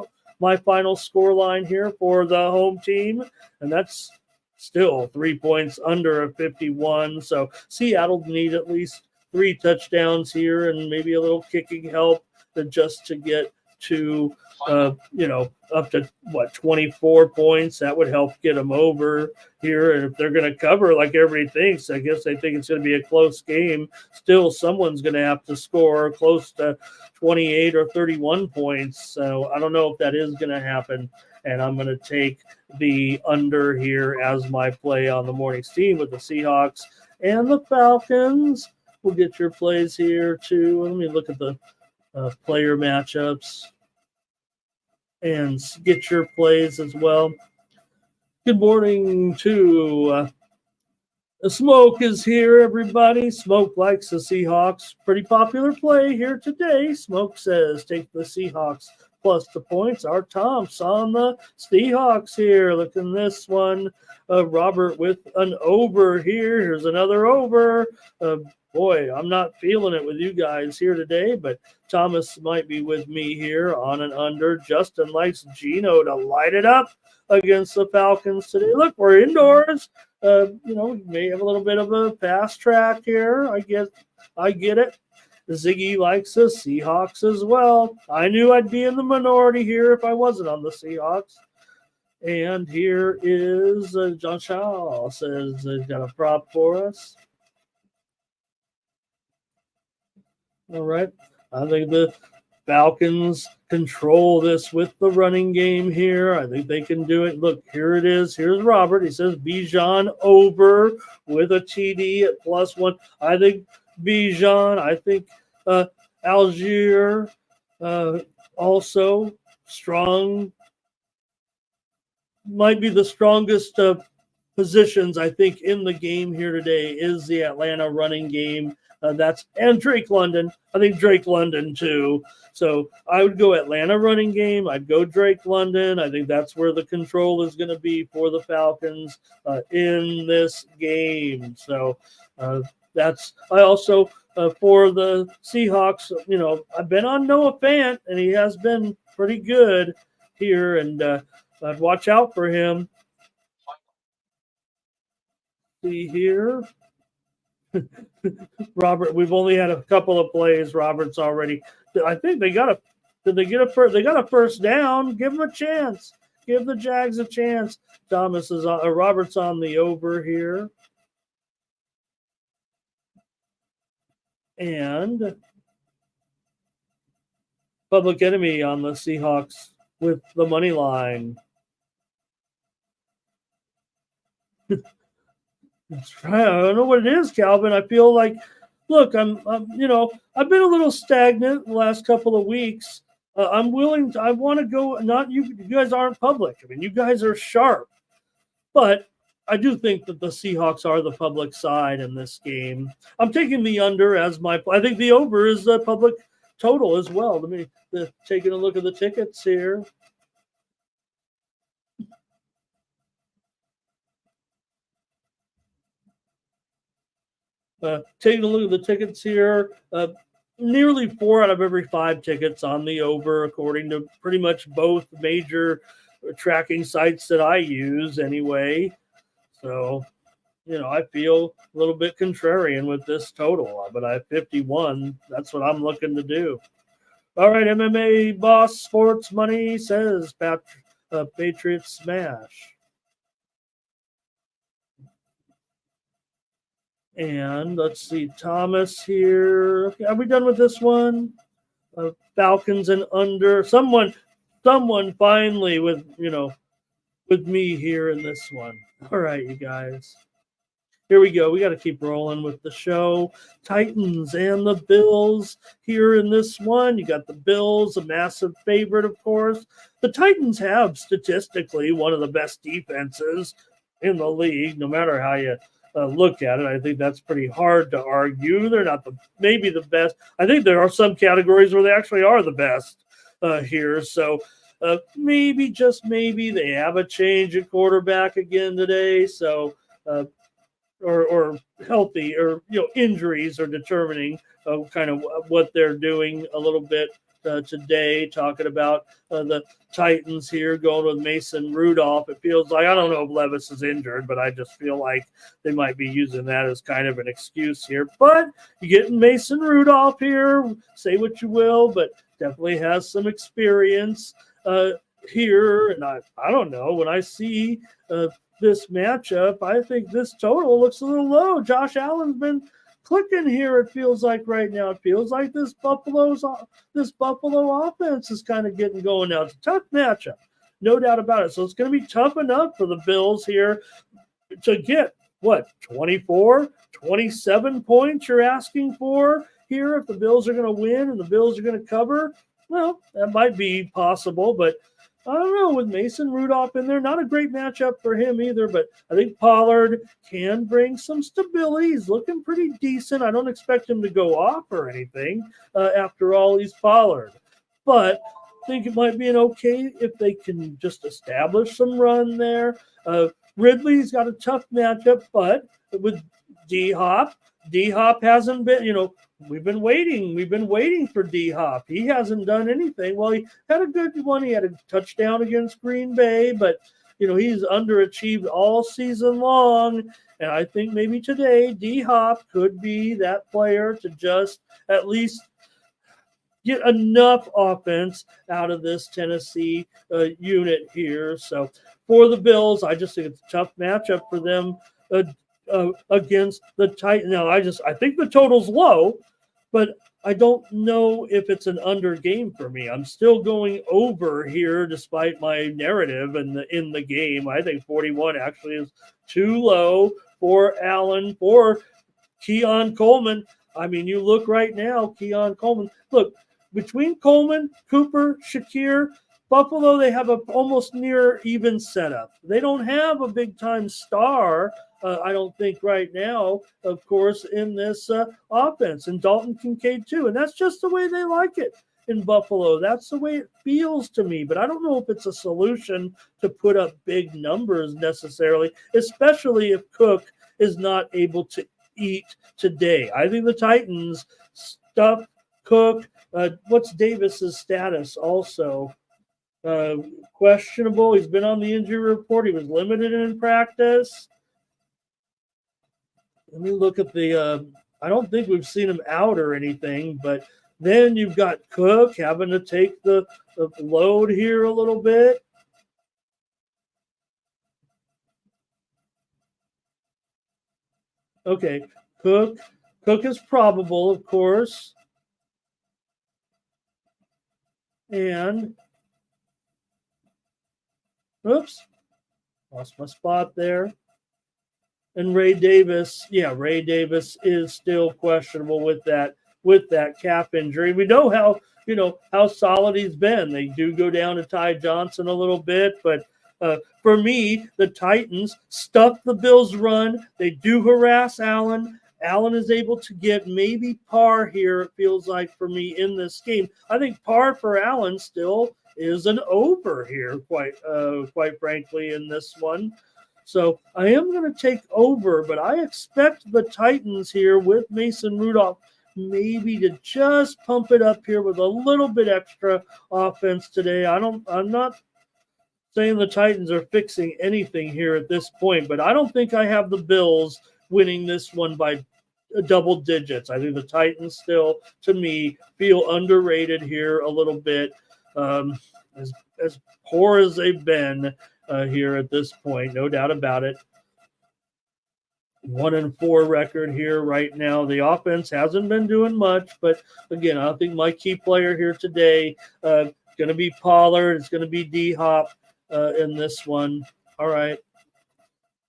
line here for the home team, and that's still 3 points under a 51. So Seattle need at least 3 touchdowns here and maybe a little kicking help just to get to up to 24 points. That would help get them over here. And if they're going to cover like everybody thinks, I guess they think it's going to be a close game. Still, someone's going to have to score close to 28 or 31 points. So I don't know if that is going to happen. And I'm going to take the under here as my play on the morning's team with the Seahawks and the Falcons. We'll get your plays here too. Let me look at the player matchups and get your plays as well. Good morning to Smoke is here, everybody. Smoke likes the Seahawks. Pretty popular play here today. Smoke says take the Seahawks plus the points. Our Tom's on the Seahawks here. Look in this one. Robert with an over here. Here's another over. Boy, I'm not feeling it with you guys here today, but Thomas might be with me here on an under. Justin likes Geno to light it up against the Falcons today. Look, we're indoors. We may have a little bit of a fast track here. I get it. Ziggy likes the Seahawks as well. I knew I'd be in the minority here if I wasn't on the Seahawks. And here is John Shaw says he's got a prop for us. All right. I think the Falcons control this with the running game here. I think they can do it. Look, here it is. Here's Robert. He says Bijan over with a TD at +1. I think Bijan. I think Algier also strong. Might be the strongest positions, I think, in the game here today is the Atlanta running game. And Drake London. I think Drake London too. So I would go Atlanta running game. I'd go Drake London. I think that's where the control is going to be for the Falcons in this game. So that's I also for the Seahawks. I've been on Noah Fant, and he has been pretty good here, and I'd watch out for him. See here. Robert, we've only had a couple of plays. Robert's already. I think they got a. Did they get a first? They got a first down. Give them a chance. Give the Jags a chance. Thomas is on. Robert's on the over here, and Public Enemy on the Seahawks with the money line. That's right. I don't know what it is, Calvin. I feel like, look, I've been a little stagnant the last couple of weeks. I want to go. Not you. You guys aren't public. I mean, you guys are sharp, but I do think that the Seahawks are the public side in this game. I'm taking the under as my. I think the over is the public total as well. Let me taking a look at the tickets here. Taking a look at the tickets here, nearly 4 out of every 5 tickets on the over, according to pretty much both major tracking sites that I use anyway. So, I feel a little bit contrarian with this total, but I have 51. That's what I'm looking to do. All right, MMA Boss Sports Money says Patriots smash. And let's see, Thomas here. Okay, are we done with this one? Falcons and under. Someone finally with me here in this one. All right, you guys. Here we go. We got to keep rolling with the show. Titans and the Bills here in this one. You got the Bills, a massive favorite, of course. The Titans have statistically one of the best defenses in the league, no matter how you look at it. I think that's pretty hard to argue. They're not maybe the best. I think there are some categories where they actually are the best here. So maybe, just maybe, they have a change at quarterback again today. So or healthy, or injuries are determining kind of what they're doing a little bit today, talking about the Titans here going with Mason Rudolph. It feels like, I don't know if Levis is injured, but I just feel like they might be using that as kind of an excuse here. But you're getting Mason Rudolph here, say what you will, but definitely has some experience here. And I don't know, when I see this matchup, I think this total looks a little low. Josh Allen's been clicking here, it feels like right now. It feels like this Buffalo offense is kind of getting going now. It's a tough matchup, no doubt about it. So it's going to be tough enough for the Bills here to get, 24, 27 points you're asking for here if the Bills are going to win and the Bills are going to cover. Well, that might be possible, but I don't know, with Mason Rudolph in there, not a great matchup for him either, but I think Pollard can bring some stability. He's looking pretty decent. I don't expect him to go off or anything. After all, he's Pollard. But I think it might be an okay if they can just establish some run there. Ridley's got a tough matchup, but with D-Hop hasn't been, we've been waiting for D-Hop. He hasn't done anything. Well, he had a good one. He had a touchdown against Green Bay, but, he's underachieved all season long. And I think maybe today D-Hop could be that player to just at least get enough offense out of this Tennessee unit here. So for the Bills, I just think it's a tough matchup for them against the Titans. Now, I think the total's low, but I don't know if it's an under game for me. I'm still going over here despite my narrative in the game. I think 41 actually is too low for Allen, for Keon Coleman. I mean, you look right now, Keon Coleman. Look, between Coleman, Cooper, Shakir, Buffalo, they have a almost near even setup. They don't have a big-time star, I don't think, right now, of course, in this offense. And Dalton Kincaid, too. And that's just the way they like it in Buffalo. That's the way it feels to me. But I don't know if it's a solution to put up big numbers necessarily, especially if Cook is not able to eat today. I think the Titans stuff Cook. What's Davis's status also? Questionable. He's been on the injury report. He was limited in practice. Let me look at the I don't think we've seen him out or anything, but then you've got Cook having to take the load here a little bit. Okay, Cook is probable, of course. And oops, lost my spot there. And Ray Davis is still questionable with that calf injury. We know how solid he's been. They do go down to Ty Johnson a little bit, but for me, the Titans stuff the Bills' run. They do harass Allen. Allen is able to get maybe par here, it feels like, for me in this game. I think par for Allen still is an over here, quite frankly, in this one. So I am going to take over, but I expect the Titans here with Mason Rudolph maybe to just pump it up here with a little bit extra offense today. I'm not saying the Titans are fixing anything here at this point, but I don't think I have the Bills winning this one by double digits. I think the Titans still, to me, feel underrated here a little bit. As poor as they've been here at this point, no doubt about it. 1-4 record here right now. The offense hasn't been doing much, but again, I think my key player here today going to be Pollard. It's going to be D-Hop in this one. All right.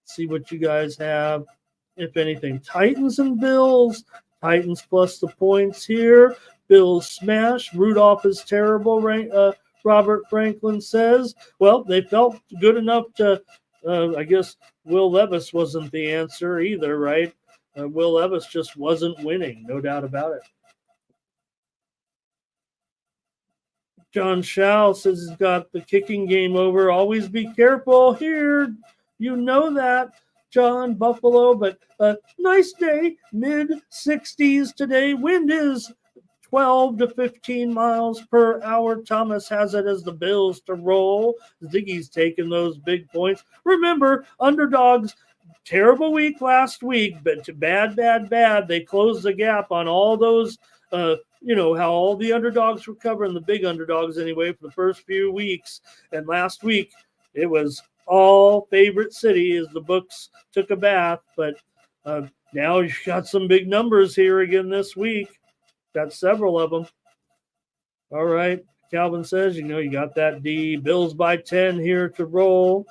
See what you guys have. If anything, Titans and Bills. Titans plus the points here. Bills smash. Rudolph is terrible, right? Robert Franklin says. Well, they felt good enough to, I guess Will Levis wasn't the answer either, right? Will Levis just wasn't winning, no doubt about it. John Schau says he's got the kicking game over. Always be careful here. You know that, John. Buffalo, but nice day, mid-60s today. Wind is 12 to 15 miles per hour. Thomas has it as the Bills to roll. Ziggy's taking those big points. Remember, underdogs, terrible week last week, but to bad. They closed the gap on all those, how all the underdogs were covering, the big underdogs anyway, for the first few weeks. And last week, it was all favorite city as the books took a bath. But now you've got some big numbers here again this week. Got several of them. All right. Calvin says, you got that D. Bills by 10 here to roll.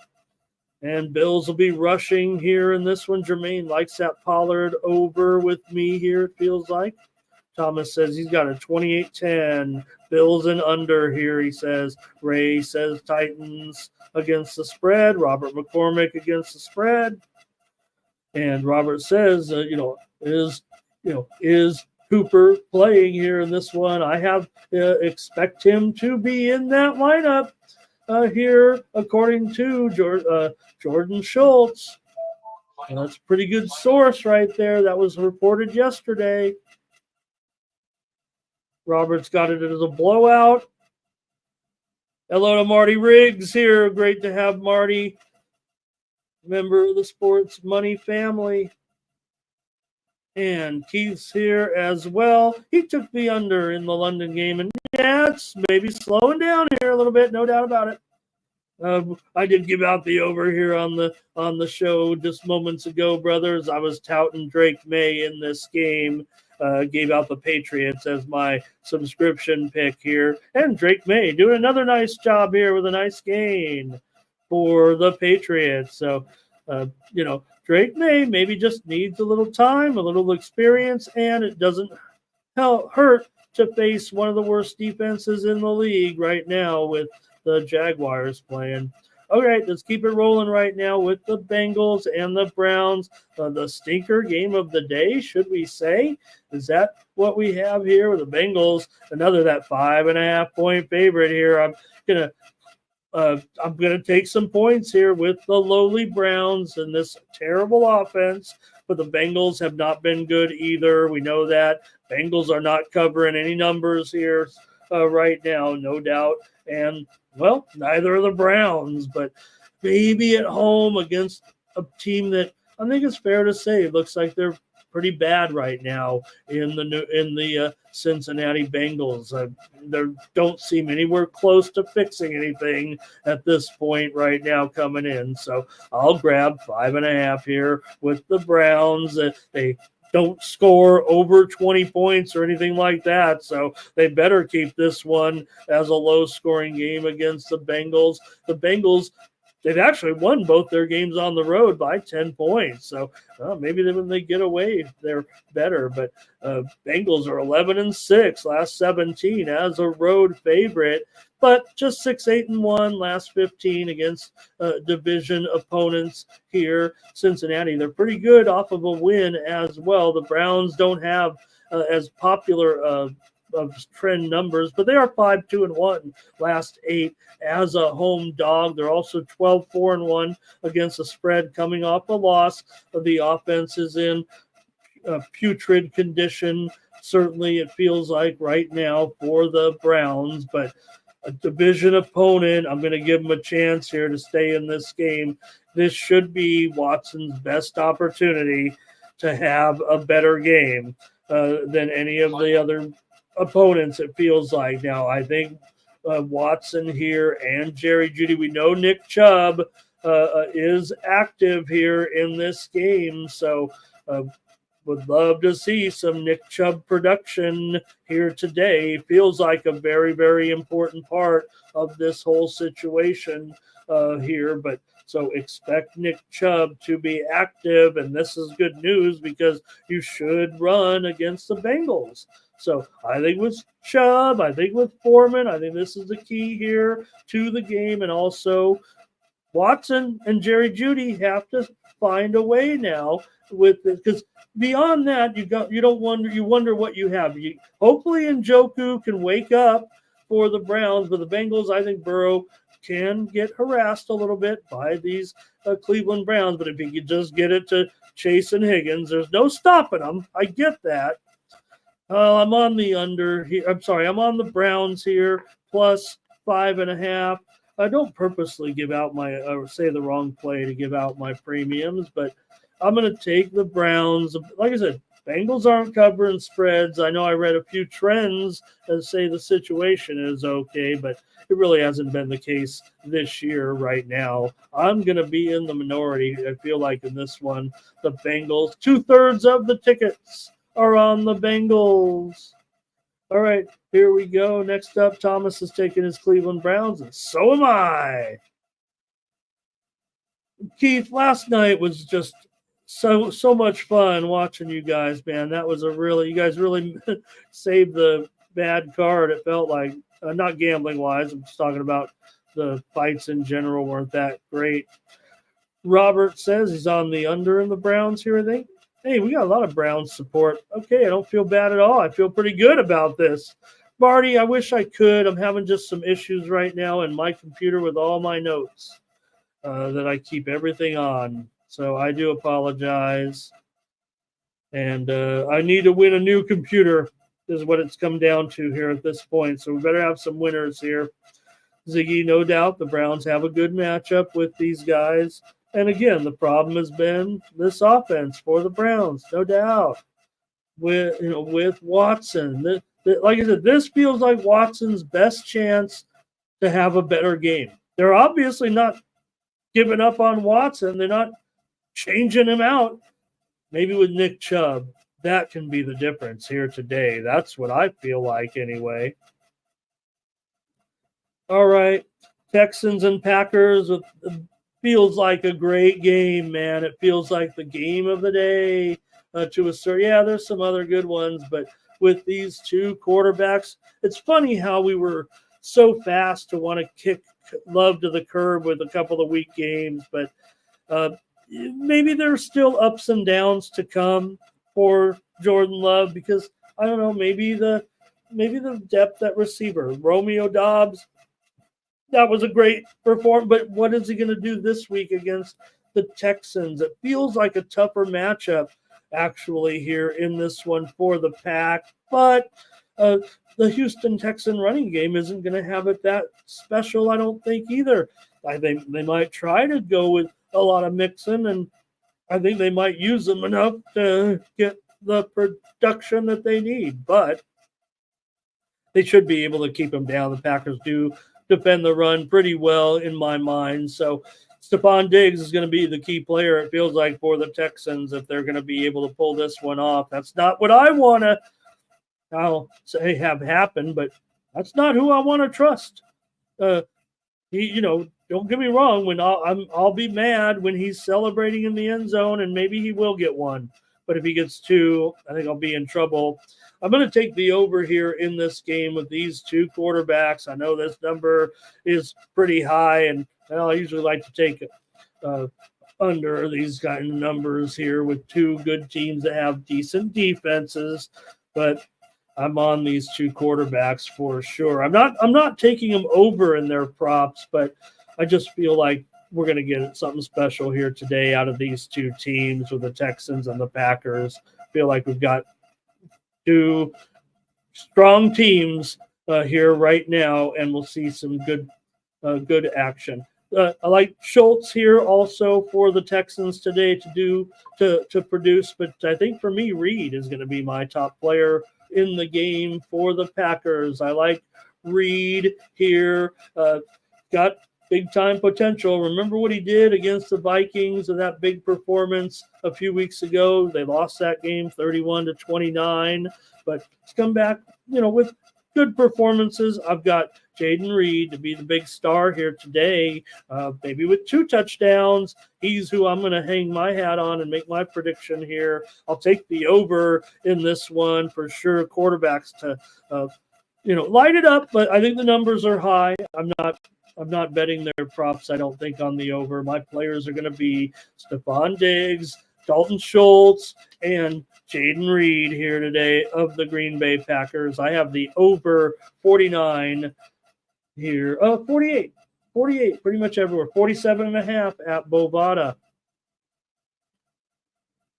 And Bills will be rushing here in this one. Jermaine likes that Pollard over with me here, it feels like. Thomas says he's got a 28-10. Bills and under here, he says. Ray says Titans against the spread. Robert McCormick against the spread. And Robert says, is Cooper playing here in this one? I have expect him to be in that lineup here, according to Jordan Schultz. That's a pretty good source right there. That was reported yesterday. Robert's got it as a blowout. Hello to Marty Riggs here. Great to have Marty, member of the Sports Money family. And Keith's here as well. He took the under in the London game, and it's maybe slowing down here a little bit, no doubt about it. I did give out the over here on the show just moments ago, brothers. I was touting Drake May in this game. Gave out the Patriots as my subscription pick here, and Drake May doing another nice job here with a nice gain for the Patriots. So, Drake May maybe just needs a little time, a little experience, and it doesn't hurt to face one of the worst defenses in the league right now with the Jaguars playing. All right, let's keep it rolling right now with the Bengals and the Browns. The stinker game of the day, should we say? Is that what we have here with the Bengals? Another that 5.5 point favorite here. I'm gonna take some points here with the lowly Browns and this terrible offense, but the Bengals have not been good either. We know that. Bengals are not covering any numbers here right now, no doubt. And, well, neither are the Browns, but maybe at home against a team that I think it's fair to say looks like they're pretty bad right now in the Cincinnati Bengals. They don't seem anywhere close to fixing anything at this point right now coming in. So I'll grab 5.5 here with the Browns. They don't score over 20 points or anything like that, so they better keep this one as a low-scoring game against the Bengals. The Bengals, they've actually won both their games on the road by 10 points. So maybe when they get away, they're better. But Bengals are 11-6, last 17 as a road favorite. But just 6-8-1 last 15 against division opponents here. Cincinnati, they're pretty good off of a win as well. The Browns don't have as popular of trend numbers, but they are 5-2-1 last 8 as a home dog. They're also 12-4-1 against the spread coming off a loss. The offense is in putrid condition. Certainly it feels like right now for the Browns, but a division opponent, I'm going to give them a chance here to stay in this game. This should be Watson's best opportunity to have a better game than any of the other opponents, it feels like. Now, I think Watson here and Jerry Jeudy, we know Nick Chubb is active here in this game, so would love to see some Nick Chubb production here today. Feels like a very, very important part of this whole situation here. But so expect Nick Chubb to be active, and this is good news because you should run against the Bengals. So I think with Chubb, I think with Foreman, I think this is the key here to the game, and also Watson and Jerry Jeudy have to find a way now with it, because beyond that, you wonder what you have. Hopefully Njoku can wake up for the Browns, but the Bengals, I think Burrow can get harassed a little bit by these Cleveland Browns. But if he could just get it to Chase and Higgins, there's no stopping them. I get that. I'm on the under here. I'm sorry, I'm on the Browns here plus 5.5. I don't purposely give out say the wrong play to give out my premiums, but I'm going to take the Browns. Like I said, Bengals aren't covering spreads. I know I read a few trends that say the situation is okay, but it really hasn't been the case this year right now. I'm going to be in the minority, I feel like, in this one. The Bengals, 2/3 of the tickets are on the Bengals. All right, here we go. Next up, Thomas is taking his Cleveland Browns, and so am I. Keith, last night was just so much fun watching you guys, man. That was you guys really saved the bad card. It felt like, not gambling wise, I'm just talking about the fights in general weren't that great. Robert says he's on the under in the Browns here, I think. Hey, we got a lot of Browns support. Okay, I don't feel bad at all. I feel pretty good about this. Marty, I wish I could. I'm having just some issues right now in my computer with all my notes that I keep everything on. So I do apologize. And I need to win a new computer is what it's come down to here at this point. So we better have some winners here. Ziggy, no doubt the Browns have a good matchup with these guys. And again, the problem has been this offense for the Browns, no doubt. With Watson, like I said, this feels like Watson's best chance to have a better game. They're obviously not giving up on Watson. They're not changing him out. Maybe with Nick Chubb, that can be the difference here today. That's what I feel like anyway. All right, Texans and Packers feels like a great game, man. It feels like the game of the day to a certain. Yeah, there's some other good ones, but with these two quarterbacks, it's funny how we were so fast to want to kick Love to the curb with a couple of weak games, but maybe there's still ups and downs to come for Jordan Love because I don't know, maybe the depth at receiver, Romeo Doubs. That was a great performance, but what is he going to do this week against the Texans? It feels like a tougher matchup, actually, here in this one for the Pack. But the Houston Texan running game isn't going to have it that special, I don't think, either. I think they might try to go with a lot of Mixon, and I think they might use them enough to get the production that they need. But they should be able to keep them down. The Packers do defend the run pretty well in my mind. So Stephon Diggs is going to be the key player, it feels like, for the Texans if they're going to be able to pull this one off. That's not what I want to say have happen, but that's not who I want to trust. Don't get me wrong. When I'll be mad when he's celebrating in the end zone, and maybe he will get one. But if he gets two, I think I'll be in trouble. I'm going to take the over here in this game with these two quarterbacks. I know this number is pretty high, and I usually like to take under these kind of numbers here with two good teams that have decent defenses. But I'm on these two quarterbacks for sure. I'm not taking them over in their props, but I just feel like we're going to get something special here today out of these two teams with the Texans and the Packers feel like we've got two strong teams here right now, and we'll see some good action. I like Schultz here also for the Texans today to produce, but I think for me, Reed is going to be my top player in the game for the Packers. I like Reed here. Got big time potential. Remember what he did against the Vikings and that big performance a few weeks ago? They lost that game 31-29, but he's come back, with good performances. I've got Jaden Reed to be the big star here today, maybe with 2 touchdowns. He's who I'm going to hang my hat on and make my prediction here. I'll take the over in this one for sure. Quarterbacks to, light it up, but I think the numbers are high. I'm not betting their props, I don't think, on the over. My players are going to be Stephon Diggs, Dalton Schultz, and Jaden Reed here today of the Green Bay Packers. I have the over 49 here. 48, pretty much everywhere. 47.5 at Bovada.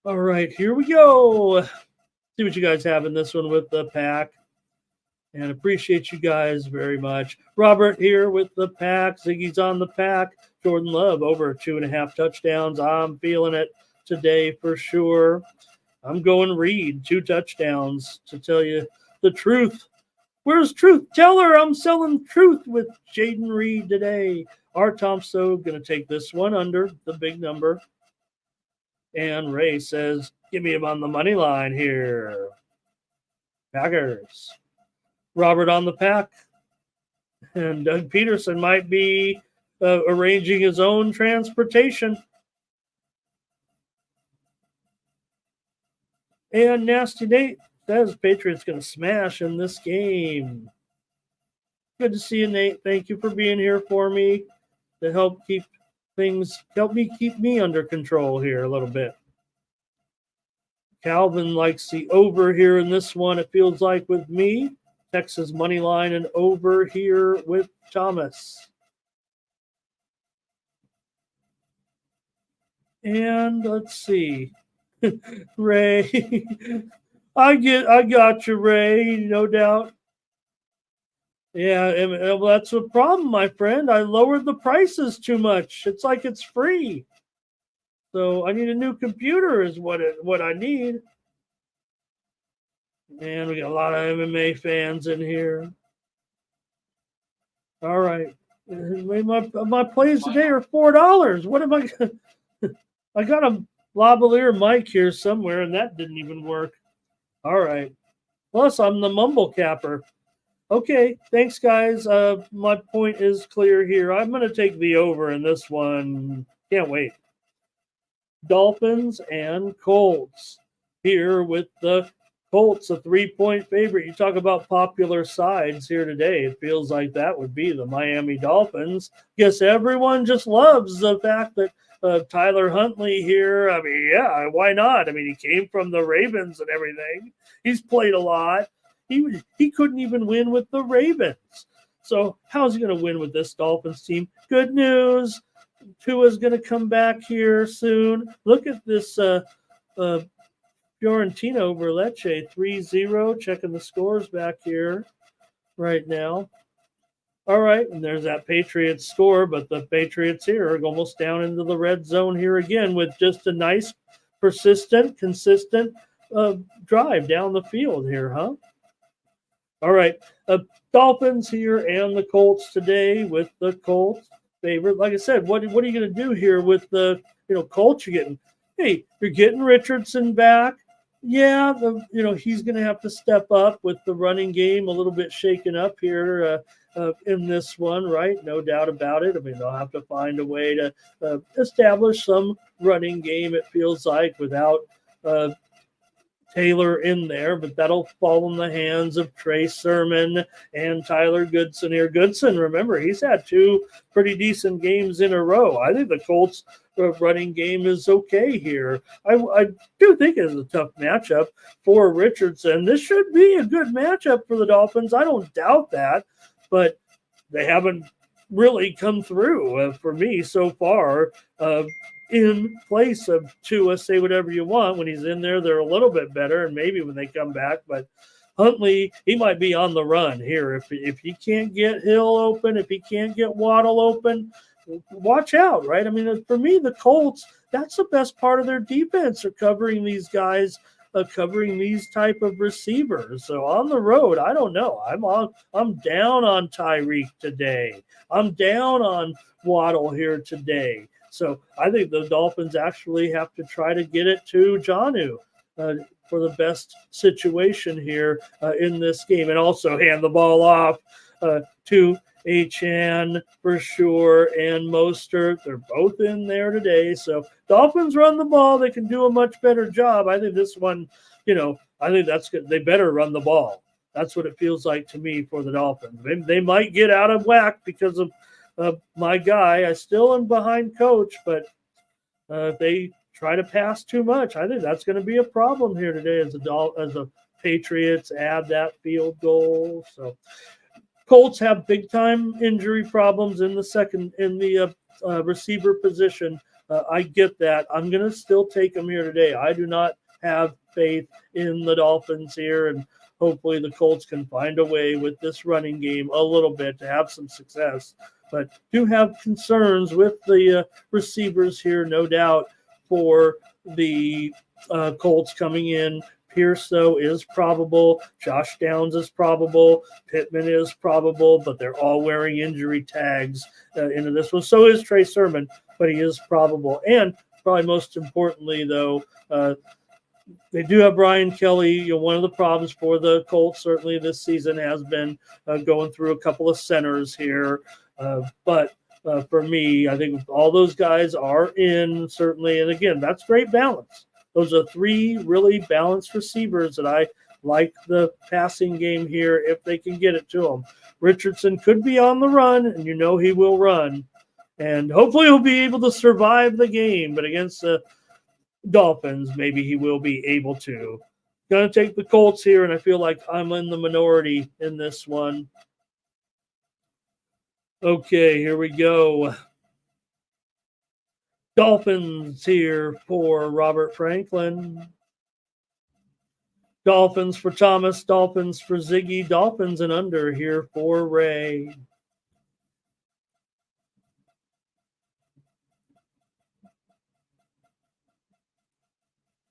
All right, here we go. See what you guys have in this one with the Pack. And appreciate you guys very much. Robert here with the Pack. Ziggy's on the Pack. Jordan Love over 2.5 touchdowns. I'm feeling it today for sure. I'm going Reed, 2 touchdowns to tell you the truth. Where's truth? Tell her I'm selling truth with Jaden Reed today. Art Thompson going to take this one under the big number. And Ray says, give me him on the money line here. Packers. Robert on the Pack. And Doug Peterson might be arranging his own transportation. And Nasty Nate says Patriots going to smash in this game. Good to see you, Nate. Thank you for being here for me to help keep me under control here a little bit. Calvin likes the over here in this one, it feels like, with me. Texas money line and over here with Thomas. And let's see. Ray. I got you, Ray, no doubt. Yeah, and that's a problem, my friend. I lowered the prices too much. It's like it's free. So I need a new computer is what I need. And we got a lot of MMA fans in here. All right. My plays today are $4. What am I going to... I got a lavalier mic here somewhere, and that didn't even work. All right. Plus, I'm the mumble capper. Okay, thanks, guys. My point is clear here. I'm going to take the over in this one. Can't wait. Dolphins and Colts here with the Colts, a 3-point favorite. You talk about popular sides here today. It feels like that would be the Miami Dolphins. Guess everyone just loves the fact that Tyler Huntley here. I mean, yeah, why not? I mean, he came from the Ravens and everything. He's played a lot. He couldn't even win with the Ravens. So how's he going to win with this Dolphins team? Good news. Tua's going to come back here soon. Look at this Fiorentino over Lecce, 3-0. Checking the scores back here right now. All right, and there's that Patriots score, but the Patriots here are almost down into the red zone here again with just a nice, persistent, consistent drive down the field here, huh? All right, Dolphins here and the Colts today with the Colts favorite. Like I said, what are you going to do here with the Colts? You're getting Richardson back. Yeah, he's going to have to step up with the running game a little bit shaken up here in this one, right? No doubt about it. I mean, they'll have to find a way to establish some running game, it feels like, without Taylor in there, but that'll fall in the hands of Trey Sermon and Tyler Goodson here. Goodson, remember, he's had 2 pretty decent games in a row. I think the Colts running game is okay here. I do think it's a tough matchup for Richardson. This should be a good matchup for the Dolphins. I don't doubt that, but they haven't really come through for me so far in place of Tua. Say whatever you want. When he's in there, they're a little bit better, and maybe when they come back. But Huntley, he might be on the run here. If he can't get Hill open, if he can't get Waddle open, watch out, right? I mean, for me, the Colts, that's the best part of their defense, are covering these guys, covering these type of receivers. So on the road, I don't know. I'm down on Tyreek today. I'm down on Waddle here today. So I think the Dolphins actually have to try to get it to Jonnu for the best situation here in this game, and also hand the ball off to Achane for sure, and Mostert. They're both in there today. So Dolphins run the ball. They can do a much better job. I think this one, I think that's good. They better run the ball. That's what it feels like to me for the Dolphins. They might get out of whack because of my guy. I still am behind coach, but if they try to pass too much, I think that's going to be a problem here today as the Patriots add that field goal. So Colts have big time injury problems in the receiver position. I get that. I'm going to still take them here today. I do not have faith in the Dolphins here, and hopefully the Colts can find a way with this running game a little bit to have some success. But do have concerns with the receivers here, no doubt, for the Colts coming in. Pierce, though, is probable. Josh Downs is probable. Pittman is probable, but they're all wearing injury tags into this one. So is Trey Sermon, but he is probable. And probably most importantly, though, they do have Brian Kelly. One of the problems for the Colts certainly this season has been going through a couple of centers here. But for me, I think all those guys are in, certainly. And again, that's great balance. Those are three really balanced receivers that I like the passing game here if they can get it to them. Richardson could be on the run, and he will run. And hopefully he'll be able to survive the game. But against the Dolphins, maybe he will be able to. Going to take the Colts here, and I feel like I'm in the minority in this one. Okay, here we go. Dolphins here for Robert Franklin. Dolphins for Thomas. Dolphins for Ziggy. Dolphins and under here for Ray.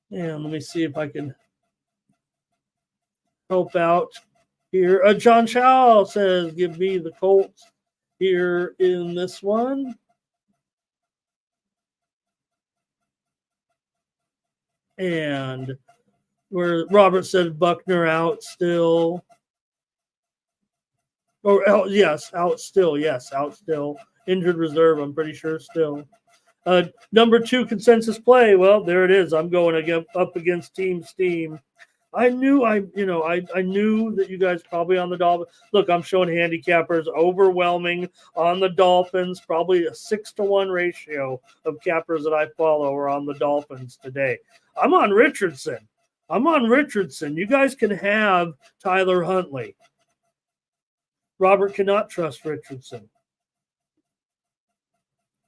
And let me see if I can help out here. John Chow says, give me the Colts here in this one. And where Robert said Buckner out still. Yes, out still. Yes, out still. Injured reserve, I'm pretty sure still. Number 2 consensus play. Well, there it is. I'm going up against Team Steam. I knew that you guys probably on the Dolphins. Look, I'm showing handicappers overwhelming on the Dolphins. Probably a 6-to-1 ratio of cappers that I follow are on the Dolphins today. I'm on Richardson. You guys can have Tyler Huntley. Robert cannot trust Richardson.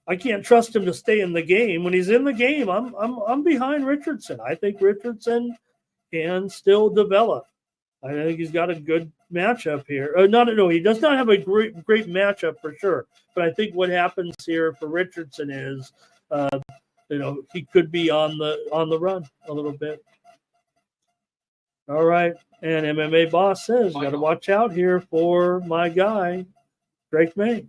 I can't trust him to stay in the game. When he's in the game, I'm behind Richardson. I think Richardson can still develop. I think he's got a good matchup here. He does not have a great matchup for sure. But I think what happens here for Richardson is, he could be on the run a little bit. All right, and MMA Boss says, got to watch out here for my guy, Drake May.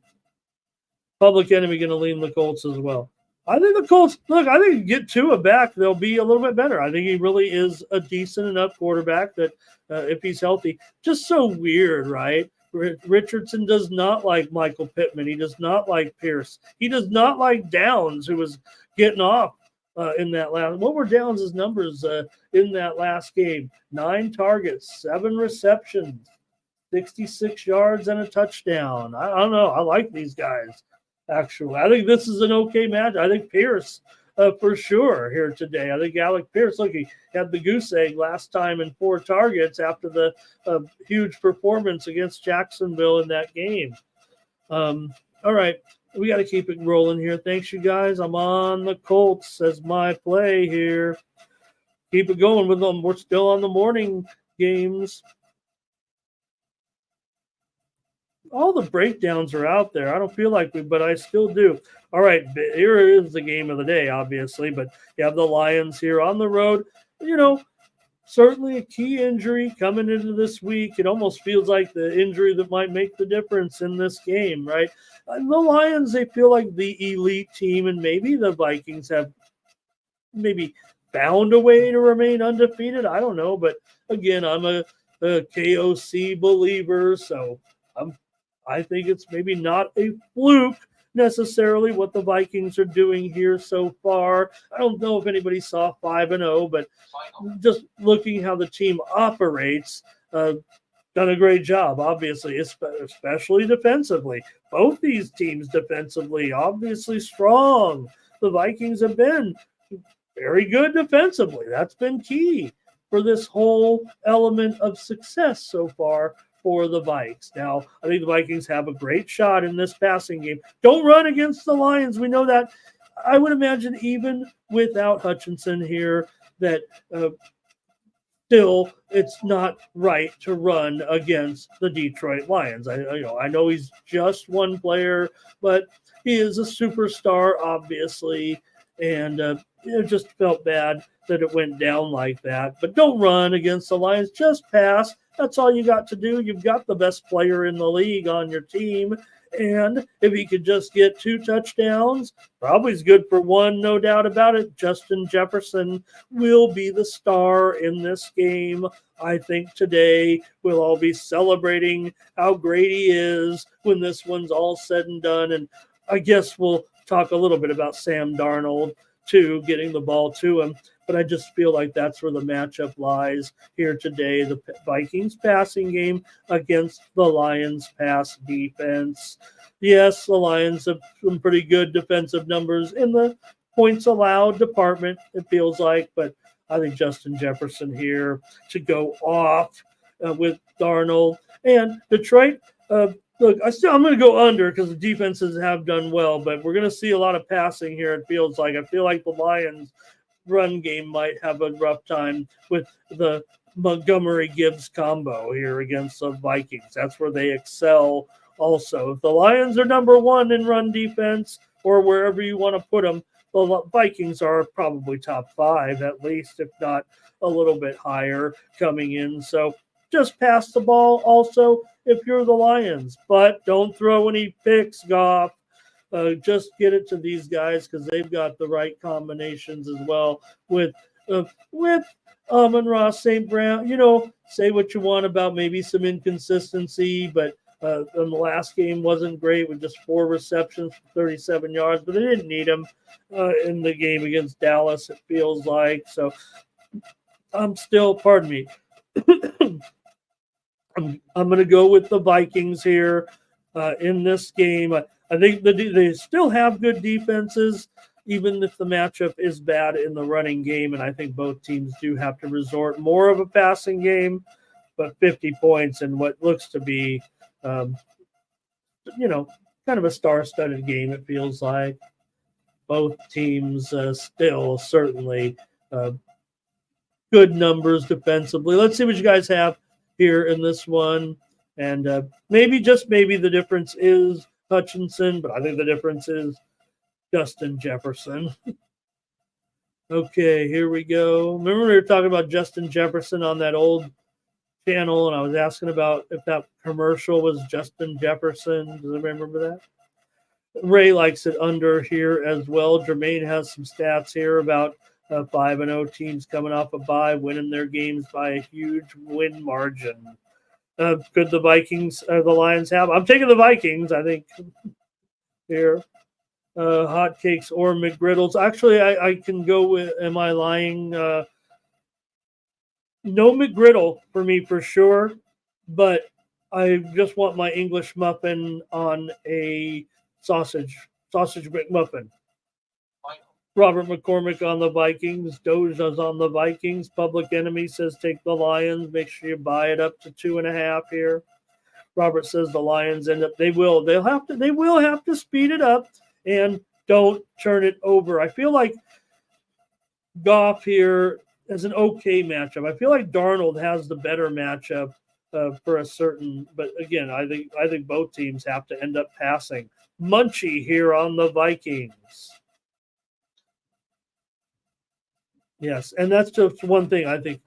Public Enemy going to lean the Colts as well. I think the Colts, I think you get Tua back, they'll be a little bit better. I think he really is a decent enough quarterback that if he's healthy, just so weird, right? Richardson does not like Michael Pittman. He does not like Pierce. He does not like Downs, who was getting off in that last. What were Downs' numbers in that last game? 9 targets, 7 receptions, 66 yards, and a touchdown. I don't know. I like these guys. Actually, I think this is an okay match. I think Pierce for sure here today. I think Alec Pierce, he had the goose egg last time in 4 targets after the huge performance against Jacksonville in that game. All right. We got to keep it rolling here. Thanks, you guys. I'm on the Colts as my play here. Keep it going with them. We're still on the morning games. All the breakdowns are out there. I don't feel like but I still do. All right, here is the game of the day, obviously, but you have the Lions here on the road. Certainly a key injury coming into this week. It almost feels like the injury that might make the difference in this game, right? And the Lions, they feel like the elite team, and maybe the Vikings have maybe found a way to remain undefeated. I don't know, but again, I'm a KOC believer, so I think it's maybe not a fluke necessarily what the Vikings are doing here so far. I don't know if anybody saw 5-0, but just looking how the team operates, done a great job, obviously, especially defensively. Both these teams defensively, obviously strong. The Vikings have been very good defensively. That's been key for this whole element of success so far for the Vikes. Now, I think the Vikings have a great shot in this passing game. Don't run against the Lions. We know that. I would imagine even without Hutchinson here that still it's not right to run against the Detroit Lions. I know he's just one player, but he is a superstar, obviously, and it just felt bad that it went down like that. But don't run against the Lions. Just pass. That's all you got to do. You've got the best player in the league on your team. And if he could just get 2 touchdowns, probably is good for 1, no doubt about it. Justin Jefferson will be the star in this game. I think today we'll all be celebrating how great he is when this one's all said and done. And I guess we'll talk a little bit about Sam Darnold, too, getting the ball to him. But I just feel like that's where the matchup lies here today. The Vikings passing game against the Lions pass defense. Yes, the Lions have some pretty good defensive numbers in the points allowed department, it feels like. But I think Justin Jefferson here to go off with Darnold. And Detroit, look, I'm going to go under because the defenses have done well. But we're going to see a lot of passing here, it feels like. I feel like the Lions run game might have a rough time with the Montgomery Gibbs combo here against the Vikings. That's where they excel also. If the Lions are number 1 in run defense or wherever you want to put them, the Vikings are probably top 5 at least, if not a little bit higher coming in. So just pass the ball also if you're the Lions, but don't throw any picks, Goff. Just get it to these guys because they've got the right combinations as well with Amon-Ra St. Brown. Say what you want about maybe some inconsistency, but in the last game wasn't great with just 4 receptions for 37 yards, but they didn't need him in the game against Dallas, it feels like. So I'm still, pardon me, I'm going to go with the Vikings here in this game. I think they still have good defenses, even if the matchup is bad in the running game. And I think both teams do have to resort more of a passing game, but 50 points in what looks to be, kind of a star-studded game, it feels like. Both teams still certainly good numbers defensively. Let's see what you guys have here in this one. And maybe, just maybe, the difference is Hutchinson, but I think the difference is Justin Jefferson. Okay, here we go. Remember we were talking about Justin Jefferson on that old channel, and I was asking about if that commercial was Justin Jefferson. Does anybody remember that? Ray likes it under here as well. Jermaine has some stats here about 5-0 teams coming off a bye, winning their games by a huge win margin. Could the Vikings or the Lions have? I'm taking the Vikings, I think, here. Hotcakes or McGriddles. Actually, I can go with, am I lying? No McGriddle for me for sure, but I just want my English muffin on a sausage McMuffin. Robert McCormick on the Vikings. Doja's on the Vikings. Public Enemy says take the Lions. Make sure you buy it up to 2.5 here. Robert says the Lions they will have to speed it up and don't turn it over. I feel like Goff here is an okay matchup. I feel like Darnold has the better matchup for a certain, but again, I think both teams have to end up passing. Munchie here on the Vikings. Yes, and that's just one thing I think.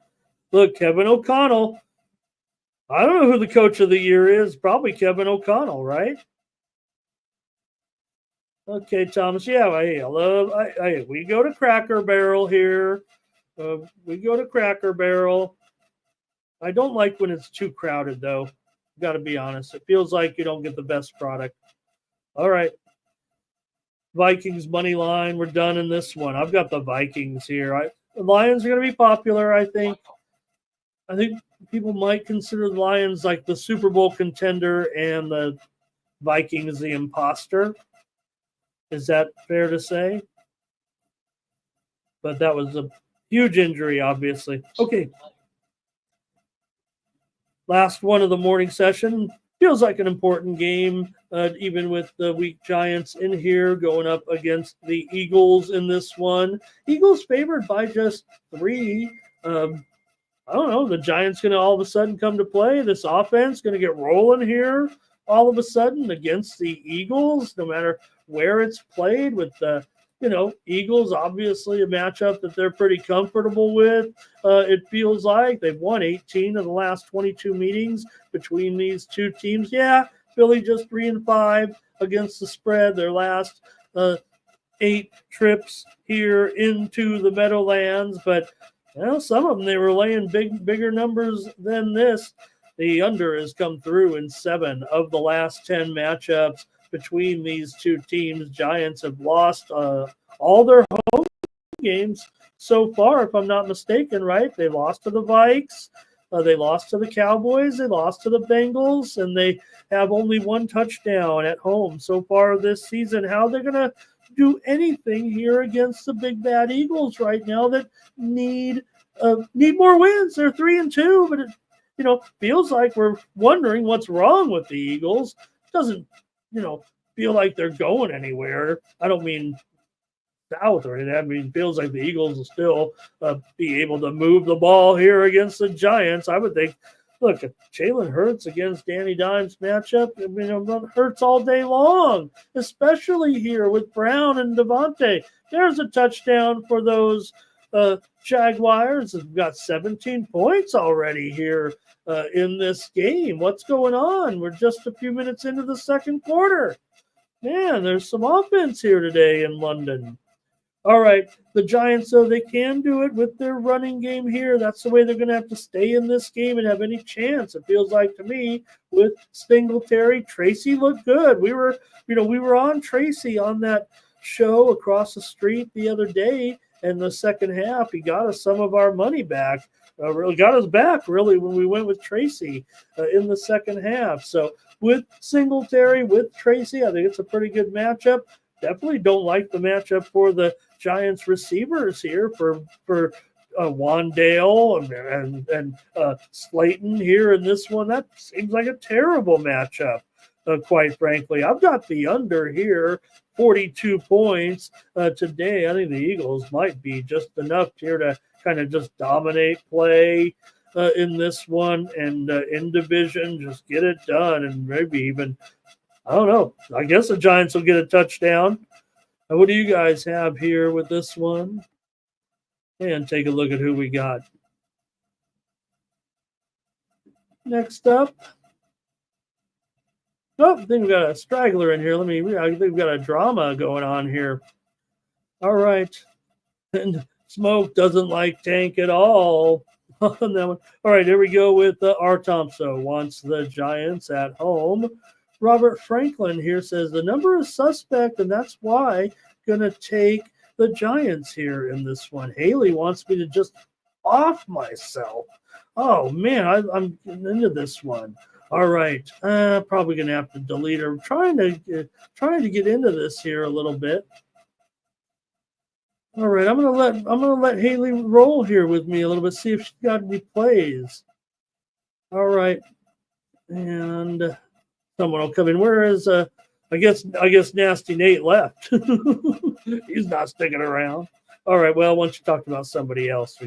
Look, Kevin O'Connell. I don't know who the coach of the year is. Probably Kevin O'Connell, right? Okay, Thomas. Yeah, we go to Cracker Barrel here. We go to Cracker Barrel. I don't like when it's too crowded, though. Got to be honest. It feels like you don't get the best product. All right. Vikings money line. We're done in this one. I've got the Vikings here. The Lions are going to be popular, I think. I think people might consider the Lions like the Super Bowl contender and the Vikings the imposter. Is that fair to say? But that was a huge injury, obviously. Okay. Last one of the morning session. Feels like an important game, even with the weak Giants in here going up against the Eagles in this one. Eagles favored by just 3. I don't know. The Giants going to all of a sudden come to play. This offense going to get rolling here all of a sudden against the Eagles, no matter where it's played with the, Eagles, obviously a matchup that they're pretty comfortable with. It feels like they've won 18 of the last 22 meetings between these two teams. Yeah, Philly just 3-5 against the spread. Their last 8 trips here into the Meadowlands, but some of them they were laying bigger numbers than this. The under has come through in 7 of the last 10 matchups between these two teams. Giants have lost all their home games so far, if I'm not mistaken, right? They lost to the Vikes, they lost to the Cowboys, they lost to the Bengals, and they have only 1 touchdown at home so far this season. How they're going to do anything here against the big bad Eagles right now that need more wins? They're 3-2, but it feels like we're wondering what's wrong with the Eagles. It doesn't feel like they're going anywhere. I don't mean south or anything. I mean, it feels like the Eagles will still be able to move the ball here against the Giants. I would think, look, Jalen Hurts against Danny Dimes matchup, Hurts all day long, especially here with Brown and Devontae. There's a touchdown for those Jaguars. Have got 17 points already here in this game. What's going on? We're just a few minutes into the second quarter. Man, there's some offense here today in London. All right, the Giants, though, they can do it with their running game here. That's the way they're going to have to stay in this game and have any chance. It feels like to me with Singletary. Tracy looked good. We were on Tracy on that show across the street the other day. In the second half, he got us some of our money back. Really got us back, really, when we went with Tracy in the second half. So with Singletary, with Tracy, I think it's a pretty good matchup. Definitely don't like the matchup for the Giants receivers here for Wandale and Slayton here in this one. That seems like a terrible matchup, quite frankly. I've got the under here, 42 points today. I think the Eagles might be just enough here to kind of just dominate play in this one and in division, just get it done and maybe even, I don't know, I guess the Giants will get a touchdown. What do you guys have here with this one? And take a look at who we got. Next up. Oh, I think we've got a straggler in here. I think we've got a drama going on here. All right. And Smoke doesn't like Tank at all on that one. All right, here we go with R. Thompson wants the Giants at home. Robert Franklin here says the number is suspect, and that's why going to take the Giants here in this one. Haley wants me to just off myself. Oh, man, I'm getting into this one. All right, probably going to have to delete her. Trying to get into this here a little bit. All right, I'm gonna let Haley roll here with me a little bit, see if she's got any plays. All right. And someone will come in. Where is I guess Nasty Nate left. He's not sticking around. All right. Well, once you talked about somebody else,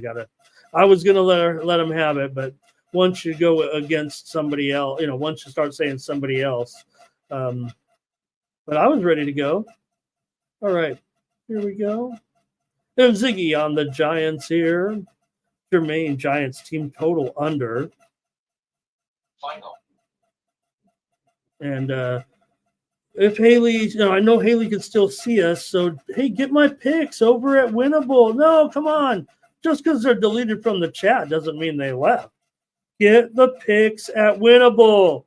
I was gonna let him have it, but once you go against somebody else, once you start saying somebody else, but I was ready to go. All right, here we go. And Ziggy on the Giants here. Jermaine Giants team total under. Final. And if Haley, I know Haley can still see us. So, hey, get my picks over at Winnable. No, come on. Just because they're deleted from the chat doesn't mean they left. Get the picks at Winnable.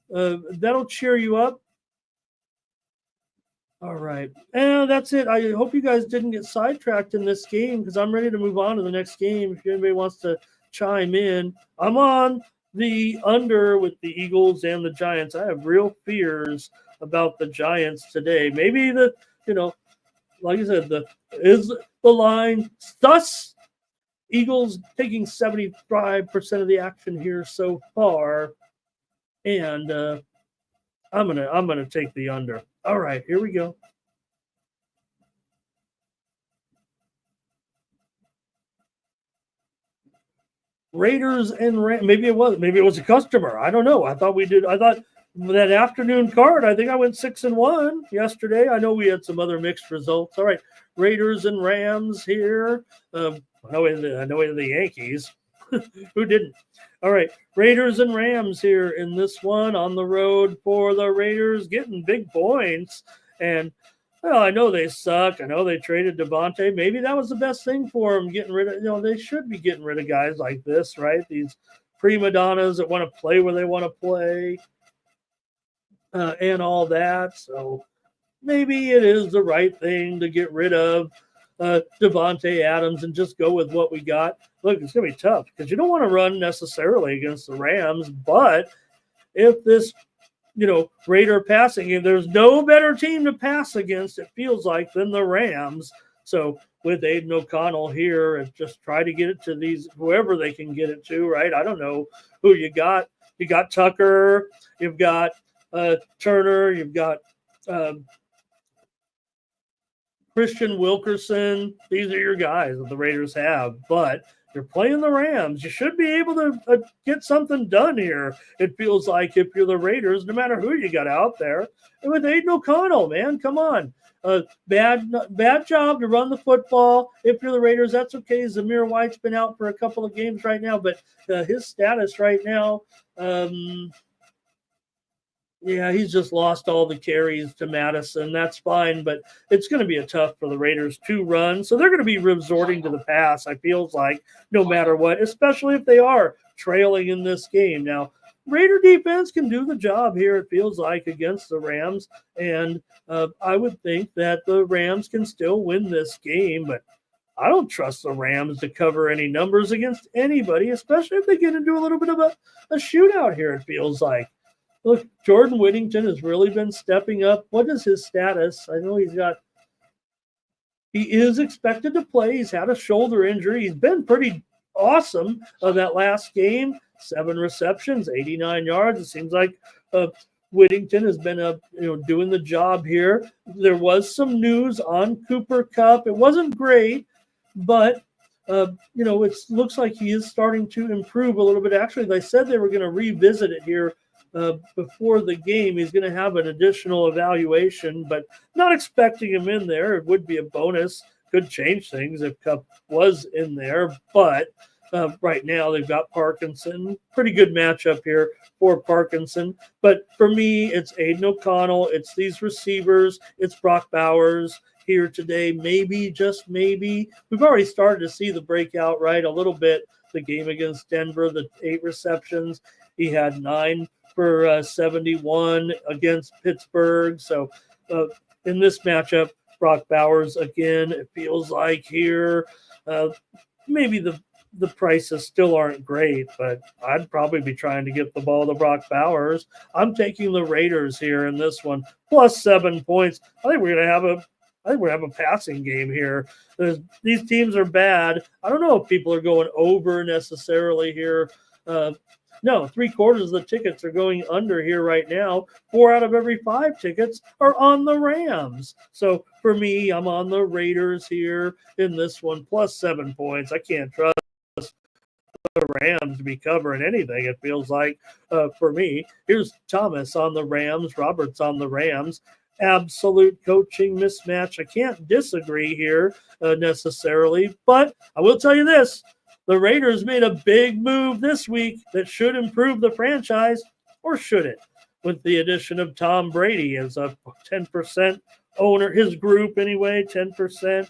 That'll cheer you up. All right. And that's it. I hope you guys didn't get sidetracked in this game because I'm ready to move on to the next game. If anybody wants to chime in, I'm on the under with the Eagles and the Giants. I have real fears about the Giants today. Maybe like I said, is the line thus Eagles taking 75% of the action here so far, and I'm gonna take the under. All right, here we go. Raiders and maybe it was a customer. I don't know. I thought that afternoon card. I think I went 6-1 yesterday. I know we had some other mixed results. All right, Raiders and Rams here. I know the Yankees. Who didn't? All right, Raiders and Rams here in this one on the road for the Raiders, getting big points. And I know they suck. I know they traded Devontae. Maybe that was the best thing for them, getting rid of. They should be getting rid of guys like this, right? These prima donnas that want to play where they want to play, and all that. So maybe it is the right thing to get rid of Devontae Adams and just go with what we got. Look, it's going to be tough because you don't want to run necessarily against the Rams, but if this, Raider passing game, there's no better team to pass against, it feels like, than the Rams. So with Aiden O'Connell here and just try to get it to these, whoever they can get it to, right? I don't know who you got. You got Tucker, you've got Turner, you've got Christian Wilkerson. These are your guys that the Raiders have, but you're playing the Rams. You should be able to get something done here. It feels like if you're the Raiders, no matter who you got out there. And with Aiden O'Connell, man, come on. Bad job to run the football. If you're the Raiders, that's okay. Zamir White's been out for a couple of games right now, but his status right now, he's just lost all the carries to Madison. That's fine, but it's going to be tough for the Raiders to run. So they're going to be resorting to the pass, I feels like, no matter what, especially if they are trailing in this game. Now, Raider defense can do the job here, it feels like, against the Rams. And I would think that the Rams can still win this game, but I don't trust the Rams to cover any numbers against anybody, especially if they get into a little bit of a shootout here, it feels like. Look, Jordan Whittington has really been stepping up. What is his status? I know he is expected to play. He's had a shoulder injury. He's been pretty awesome that last game. 7 receptions, 89 yards. It seems like Whittington has been doing the job here. There was some news on Cooper Kupp. It wasn't great, but it looks like he is starting to improve a little bit. Actually, they said they were going to revisit it here before the game. He's going to have an additional evaluation, but not expecting him in there. It would be a bonus. Could change things if Kupp was in there, but right now they've got Parkinson. Pretty good matchup here for Parkinson. But for me, it's Aiden O'Connell. It's these receivers. It's Brock Bowers here today. Maybe, just maybe. We've already started to see the breakout, right? A little bit. The game against Denver, the 8 receptions. He had 9 for 71 against Pittsburgh. So in this matchup, Brock Bowers, again, it feels like here, maybe the prices still aren't great, but I'd probably be trying to get the ball to Brock Bowers. I'm taking the Raiders here in this one, plus 7 points. I think we're gonna have a passing game here. These teams are bad. I don't know if people are going over necessarily here. No, 3/4 of the tickets are going under here right now. 4 out of every 5 tickets are on the Rams. So for me, I'm on the Raiders here in this one, plus 7 points. I can't trust the Rams to be covering anything, it feels like, for me. Here's Thomas on the Rams, Roberts on the Rams. Absolute coaching mismatch. I can't disagree here necessarily, but I will tell you this. The Raiders made a big move this week that should improve the franchise, or should it? With the addition of Tom Brady as a 10% owner, his group anyway, 10%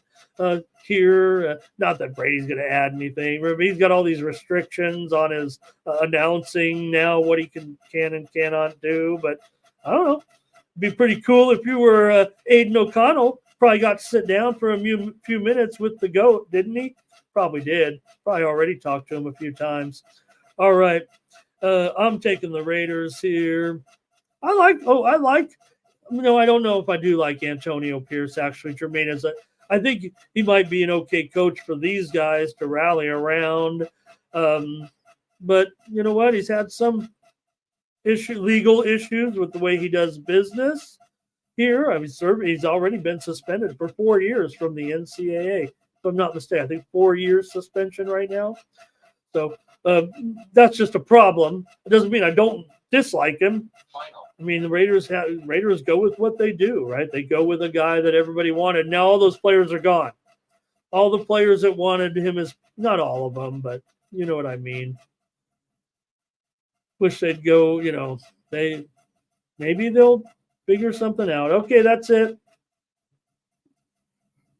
here. Not that Brady's going to add anything. He's got all these restrictions on his announcing now what he can and cannot do. But I don't know. It'd be pretty cool if you were Aiden O'Connell. Probably got to sit down for a few minutes with the GOAT, didn't he? Probably did. Probably already talked to him a few times. All right. I'm taking the Raiders here. I don't know if I do like Antonio Pierce, actually. Jermaine, I think he might be an okay coach for these guys to rally around. But you know what? He's had some legal issues with the way he does business here. I mean, he's already been suspended for 4 years from the NCAA. If I'm not mistaken, I think 4 years suspension right now. So that's just a problem. It doesn't mean I don't dislike him. I mean, the Raiders go with what they do, right? They go with a guy that everybody wanted. Now all those players are gone. All the players that wanted him is not all of them, but you know what I mean. Wish they'd go. Maybe they'll figure something out. Okay, that's it.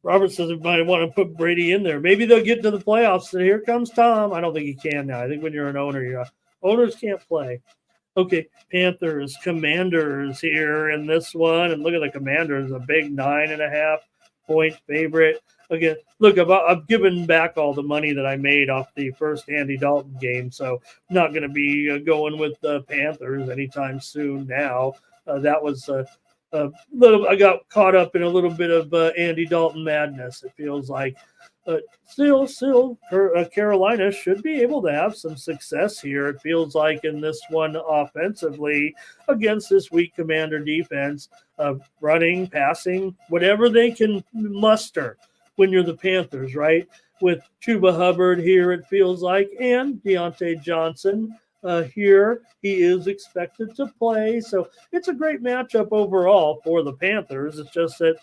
Robert says they might want to put Brady in there. Maybe they'll get to the playoffs. So here comes Tom. I don't think he can now. I think when you're an owner, owners can't play. Okay, Panthers, Commanders here in this one. And look at the Commanders, a big 9.5-point favorite. Again, look, I've given back all the money that I made off the first Andy Dalton game, so I'm not going to be going with the Panthers anytime soon now. That was I got caught up in a little bit of Andy Dalton madness, it feels like. Still, Carolina should be able to have some success here, it feels like, in this one offensively against this weak Commander defense. Running, passing, whatever they can muster when you're the Panthers, right? With Chuba Hubbard here, it feels like, and Deontay Johnson. Here, he is expected to play. So it's a great matchup overall for the Panthers. It's just that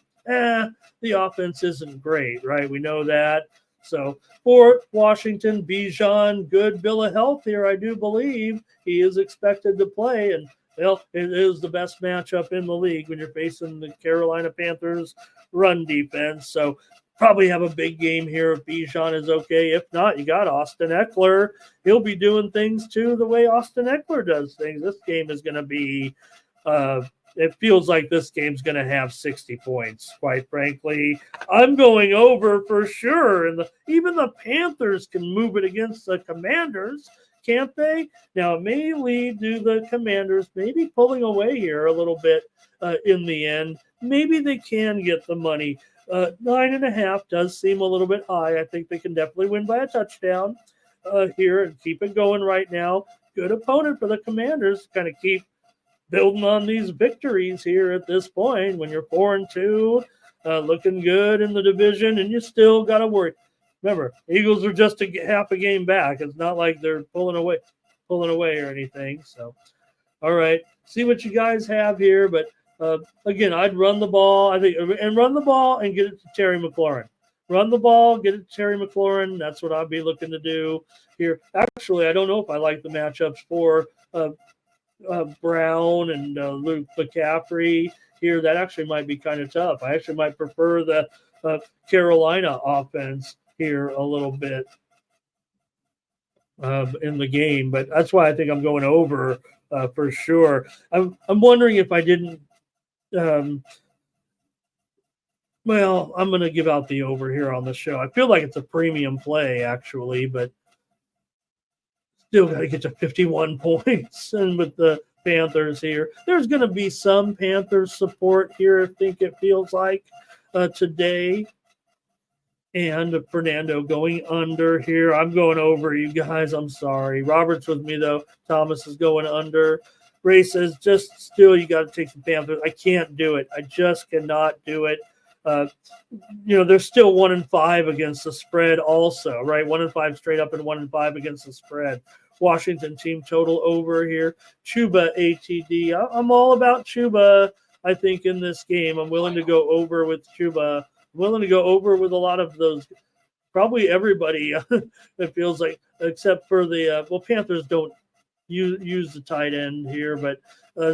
the offense isn't great, right? We know that. So for Washington, Bijan, good bill of health here, I do believe. He is expected to play. And, well, it is the best matchup in the league when you're facing the Carolina Panthers run defense. So probably have a big game here if Bijan is okay. If not, you got Austin Eckler. He'll be doing things, too, the way Austin Eckler does things. This game is going to be it feels like this game's going to have 60 points, quite frankly. I'm going over for sure. And even the Panthers can move it against the Commanders, can't they? Now, it may lead to the Commanders maybe pulling away here a little bit in the end. Maybe they can get the money. 9.5 does seem a little bit high. I think they can definitely win by a touchdown here and keep it going right now. Good opponent for the Commanders. Kind of keep building on these victories here at this point when you're 4-2, looking good in the division, and you still got to worry. Remember, Eagles are just half a game back. It's not like they're pulling away or anything. So, all right, see what you guys have here, but. Again, I'd run the ball, I think, and run the ball and get it to Terry McLaurin. Run the ball, get it to Terry McLaurin. That's what I'd be looking to do here. Actually, I don't know if I like the matchups for Brown and Luke McCaffrey here. That actually might be kind of tough. I actually might prefer the Carolina offense here a little bit in the game, but that's why I think I'm going over for sure. I'm wondering if I didn't. Well, I'm going to give out the over here on the show. I feel like it's a premium play, actually, but still got to get to 51 points. And with the Panthers here, there's going to be some Panthers support here, I think it feels like, today. And Fernando going under here. I'm going over, you guys. I'm sorry. Robert's with me, though. Thomas is going under. Ray says, just still, you got to take the Panthers. I can't do it. I just cannot do it. They're still 1-5 against the spread also, right? 1-5 straight up and 1-5 against the spread. Washington team total over here. Chuba ATD. I'm all about Chuba, I think, in this game. I'm willing to go over with Chuba. I'm willing to go over with a lot of those, probably everybody, it feels like, except for the, Panthers don't use the tight end here, but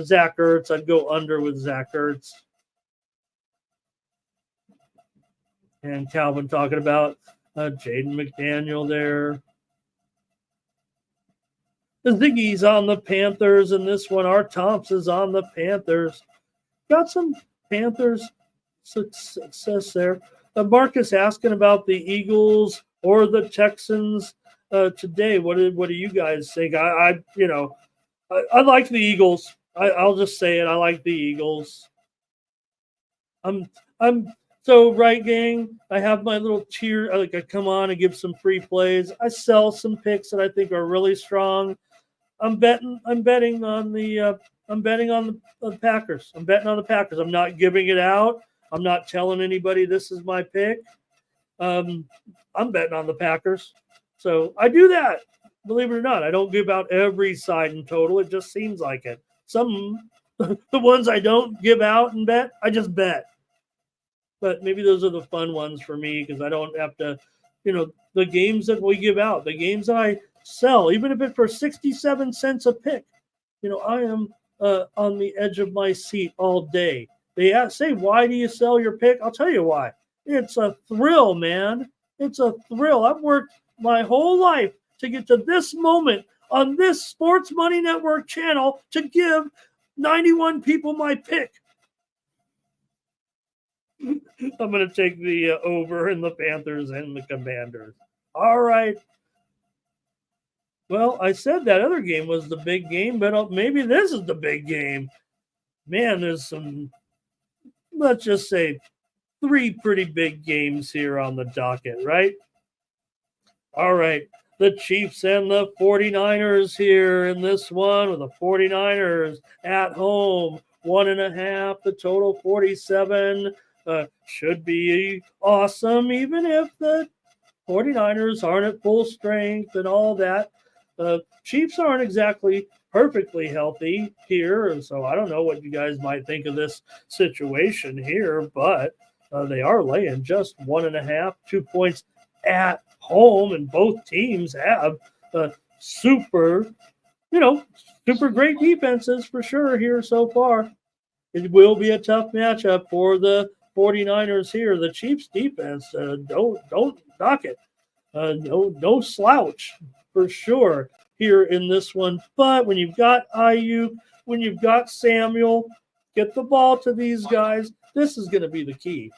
Zach Ertz, I'd go under with Zach Ertz. And Calvin talking about Jaden McDaniel there. The Ziggy's on the Panthers in this one. Art Thompson's on the Panthers. Got some Panthers success there. Marcus asking about the Eagles or the Texans today. What do you guys think? I like the Eagles. I'll just say it. I like the Eagles. So, right, gang, I have my little tier. I come on and give some free plays. I sell some picks that I think are really strong. I'm betting on the Packers. I'm betting on the Packers. I'm not giving it out. I'm not telling anybody this is my pick. I'm betting on the Packers. So I do that. Believe it or not, I don't give out every side in total. It just seems like it. Some the ones I don't give out and bet, I just bet. But maybe those are the fun ones for me because I don't have to, the games that we give out, the games that I sell, even if it's for 67 cents a pick, I am on the edge of my seat all day. They say, why do you sell your pick? I'll tell you why. It's a thrill, man. It's a thrill. I've worked my whole life to get to this moment on this Sports Money Network channel to give 91 people my pick. I'm going to take the over in the Panthers and the Commanders. All right. Well, I said that other game was the big game, but maybe this is the big game. Man, there's some, let's just say, 3 pretty big games here on the docket, right? All right. The Chiefs and the 49ers here in this one with the 49ers at home. 1.5, the total 47. Should be awesome, even if the 49ers aren't at full strength and all that. Chiefs aren't exactly perfectly healthy here, so I don't know what you guys might think of this situation here, but they are laying just 1.5, 2 points at home, and both teams have super great defenses for sure here so far. It will be a tough matchup for the 49ers here. The Chiefs defense, don't knock it. No slouch for sure here in this one. But when you've got Ayuk, when you've got Samuel, get the ball to these guys. This is going to be the key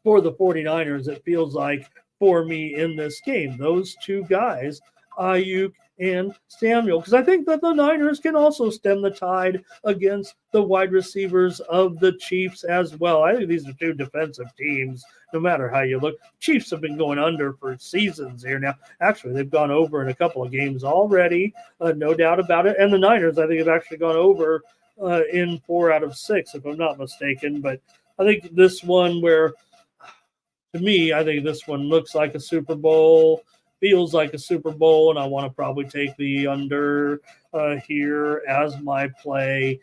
for the 49ers, it feels like, for me in this game. Those 2 guys, Ayuk and Samuel, because I think that the Niners can also stem the tide against the wide receivers of the Chiefs as well. I think these are 2 defensive teams, no matter how you look. Chiefs have been going under for seasons here now. Actually, they've gone over in a couple of games already, no doubt about it. And the Niners, I think, have actually gone over in 4 out of 6, if I'm not mistaken. But I think this one to me, I think this one looks like a Super Bowl, feels like a Super Bowl, and I want to probably take the under here as my play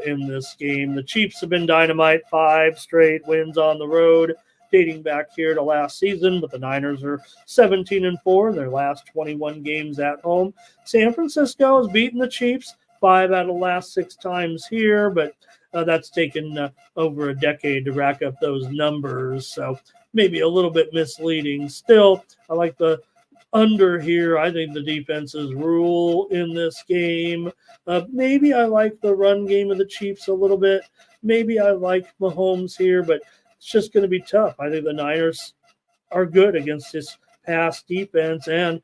in this game. The Chiefs have been dynamite, 5 straight wins on the road, dating back here to last season, but the Niners are 17-4 in their last 21 games at home. San Francisco has beaten the Chiefs 5 out of the last 6 times here, but that's taken over a decade to rack up those numbers, so maybe a little bit misleading. Still, I like the under here. I think the defenses rule in this game. Maybe I like the run game of the Chiefs a little bit. Maybe I like Mahomes here, but it's just going to be tough. I think the Niners are good against this pass defense, and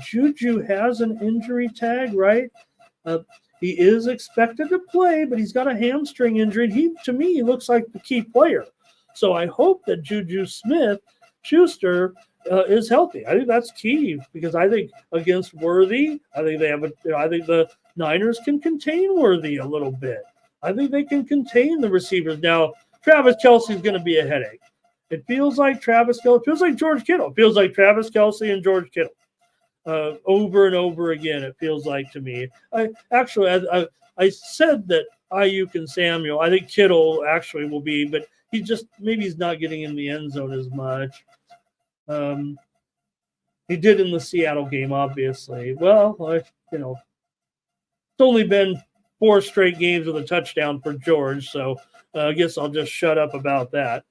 Juju has an injury tag, right? He is expected to play, but he's got a hamstring injury. To me, he looks like the key player. So I hope that Juju Smith Schuster is healthy. I think that's key because I think against Worthy, I think I think the Niners can contain Worthy a little bit. I think they can contain the receivers. Now, Travis Kelce is going to be a headache. It feels like Travis Kelce. It feels like George Kittle. It feels like Travis Kelce and George Kittle. Over and over again, it feels like to me. I said that Ayuk and Samuel. I think Kittle actually will be, but maybe he's not getting in the end zone as much. He did in the Seattle game, obviously. Well, it's only been 4 straight games with a touchdown for George, so I guess I'll just shut up about that.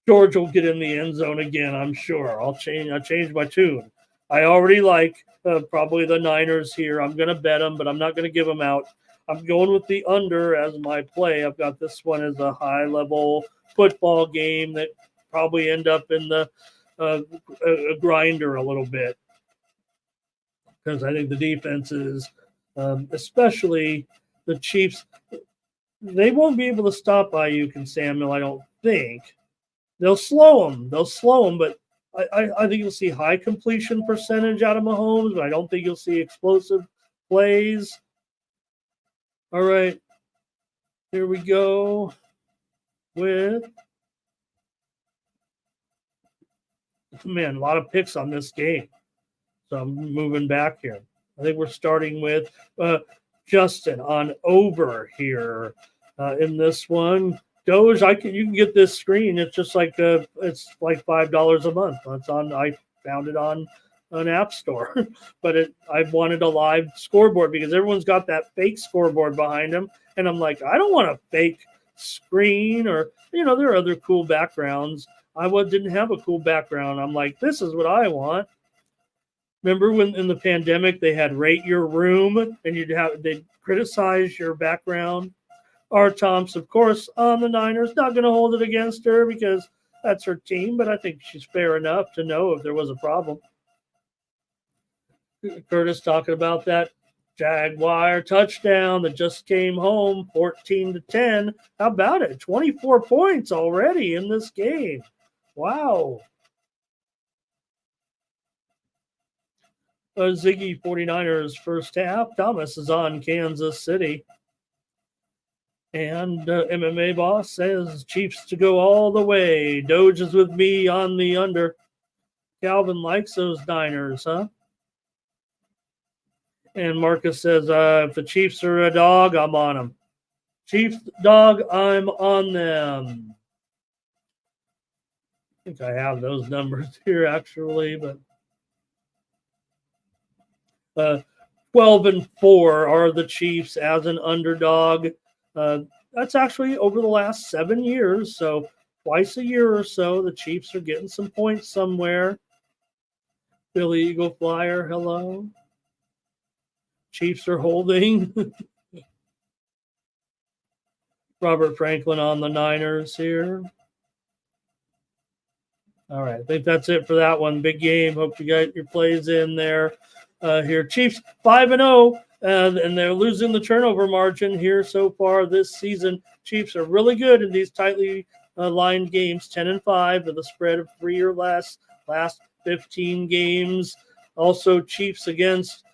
George will get in the end zone again, I'm sure. I'll change my tune. I already like probably the Niners here. I'm going to bet them, but I'm not going to give them out. I'm going with the under as my play. I've got this one as a high-level football game that probably end up in the a grinder a little bit because I think the defenses, especially the Chiefs, they won't be able to stop Ayuk and Samuel, I don't think. They'll slow them, but I think you'll see high completion percentage out of Mahomes, but I don't think you'll see explosive plays. All right, here we go with, man, a lot of picks on this game. So I'm moving back here. I think we're starting with Justin on over here in this one. Doge, you can get this screen. It's just like it's like $5 a month. I found it on an app store, but I wanted a live scoreboard because everyone's got that fake scoreboard behind them, and I'm like, I don't want a fake screen or there are other cool backgrounds. I didn't have a cool background. I'm like, this is what I want. Remember when in the pandemic they had rate your room and they'd criticize your background? R. Thompson, of course, on the Niners. Not going to hold it against her because that's her team, but I think she's fair enough to know if there was a problem. Curtis talking about that Jaguar touchdown that just came home, 14-10. How about it? 24 points already in this game. Wow. Ziggy 49ers first half. Thomas is on Kansas City. And MMA Boss says Chiefs to go all the way. Doge is with me on the under. Calvin likes those Niners, huh? And Marcus says, if the Chiefs are a dog, I'm on them. Chiefs dog, I'm on them. I think I have those numbers here, actually, but 12-4 are the Chiefs as an underdog. That's actually over the last 7 years, so twice a year or so, the Chiefs are getting some points somewhere. Billy Eagle Flyer, hello. Chiefs are holding. Robert Franklin on the Niners here. All right, I think that's it for that one. Big game. Hope you got your plays in there. Here, Chiefs 5-0, and they're losing the turnover margin here so far this season. Chiefs are really good in these tightly lined games, 10-5 with a spread of 3 or less last 15 games. Also, Chiefs against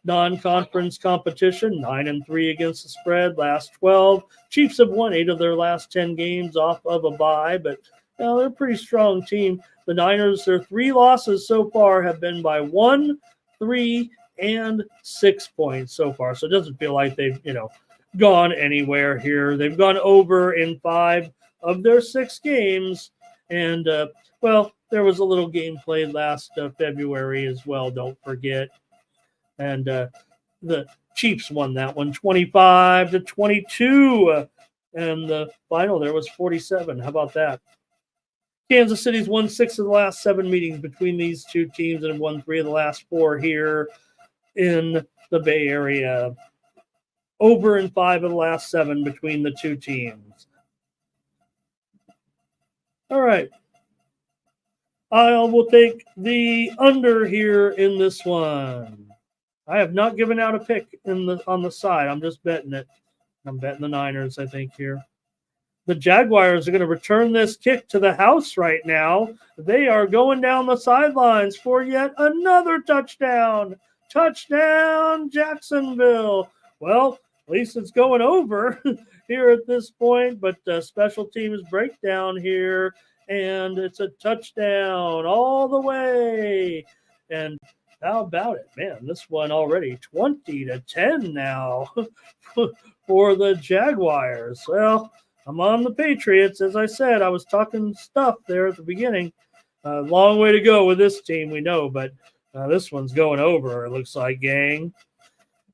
non-conference competition, 9-3 against the spread last 12. Chiefs have won 8 of their last 10 games off of a bye, but they're a pretty strong team. The Niners, their 3 losses so far have been by 1, 3, and 6 points so far. So it doesn't feel like they've, gone anywhere here. They've gone over in 5 of their 6 games. And, there was a little game played last February as well, don't forget. And the Chiefs won that one 25-22. And the final there was 47. How about that? Kansas City's won 6 of the last 7 meetings between these two teams and have won 3 of the last 4 here in the Bay Area. Over in 5 of the last 7 between the two teams. All right. I will take the under here in this one. I have not given out a pick on the side. I'm just betting it. I'm betting the Niners, I think, here. the Jaguars are going to return this kick to the house right now. They are going down the sidelines for yet another touchdown. Touchdown, Jacksonville. Well, at least it's going over here at this point, but special teams breakdown here, and it's a touchdown all the way. And how about it? Man, this one already 20-10 now for the Jaguars. Well, I'm on the Patriots. As I said, I was talking stuff there at the beginning. Long way to go with this team, we know, but this one's going over, it looks like, gang.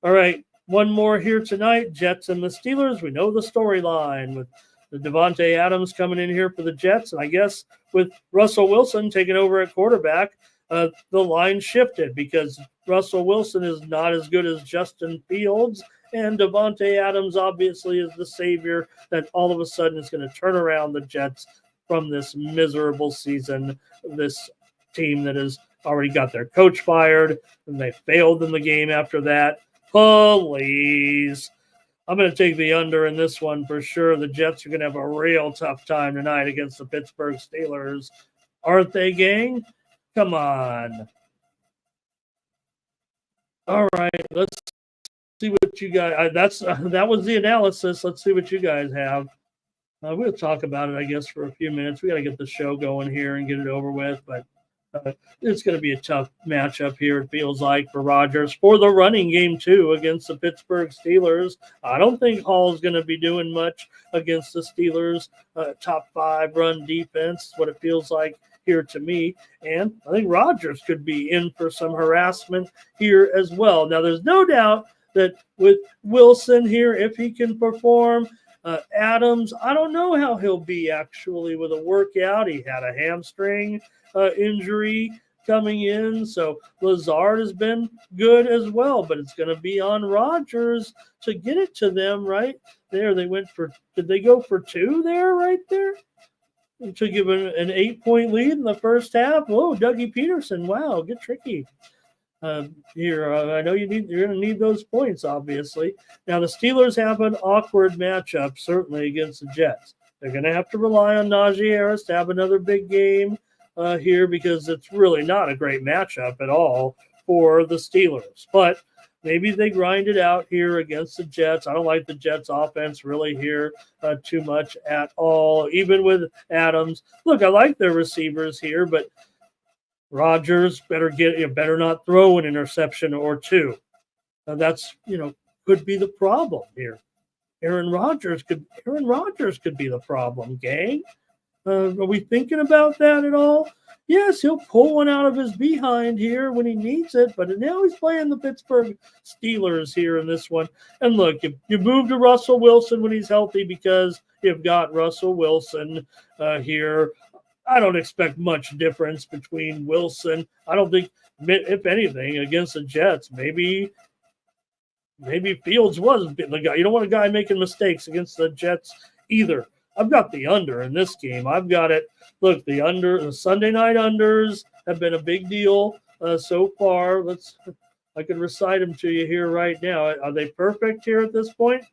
All right, one more here tonight, Jets and the Steelers. We know the storyline with the Devontae Adams coming in here for the Jets, and I guess with Russell Wilson taking over at quarterback, the line shifted because Russell Wilson is not as good as Justin Fields, and Devontae Adams obviously is the savior that all of a sudden is going to turn around the Jets from this miserable season, this team that has already got their coach fired, and they failed in the game after that. Please. I'm going to take the under in this one for sure. The Jets are going to have a real tough time tonight against the Pittsburgh Steelers. Aren't they, gang? Come on. All right, let's see what you guys. That was the analysis. Let's see what you guys have. We'll talk about it, I guess, for a few minutes. We got to get the show going here and get it over with, but it's going to be a tough matchup here, it feels like, for Rodgers. For the running game, too, against the Pittsburgh Steelers. I don't think Hall's going to be doing much against the Steelers' top 5 run defense, what it feels like here to me. And I think Rodgers could be in for some harassment here as well. Now, there's no doubt that with Wilson here, if he can perform, Adams, I don't know how he'll be actually with a workout. He had a hamstring injury coming in, so Lazard has been good as well, but it's going to be on Rodgers to get it to them right there. They went for, did they go for 2 there, right there? To give an 8-point lead in the first half. Whoa, Dougie Peterson, wow, get tricky. Here, I know you're going to need those points, obviously. Now, the Steelers have an awkward matchup, certainly, against the Jets. They're going to have to rely on Najee Harris to have another big game here because it's really not a great matchup at all for the Steelers. But maybe they grind it out here against the Jets. I don't like the Jets' offense really here too much at all, even with Adams. Look, I like their receivers here, but Rodgers better not throw an interception or 2. That's could be the problem here. Aaron Rodgers could be the problem, gang. Are we thinking about that at all? Yes, he'll pull one out of his behind here when he needs it, but now he's playing the Pittsburgh Steelers here in this one. And look, you move to Russell Wilson when he's healthy because you've got Russell Wilson here. I don't expect much difference between Wilson. I don't think, if anything, against the Jets, maybe Fields was the guy. You don't want a guy making mistakes against the Jets either. I've got the under in this game. I've got it. Look, the Sunday night unders have been a big deal so far. I can recite them to you here right now. Are they perfect here at this point?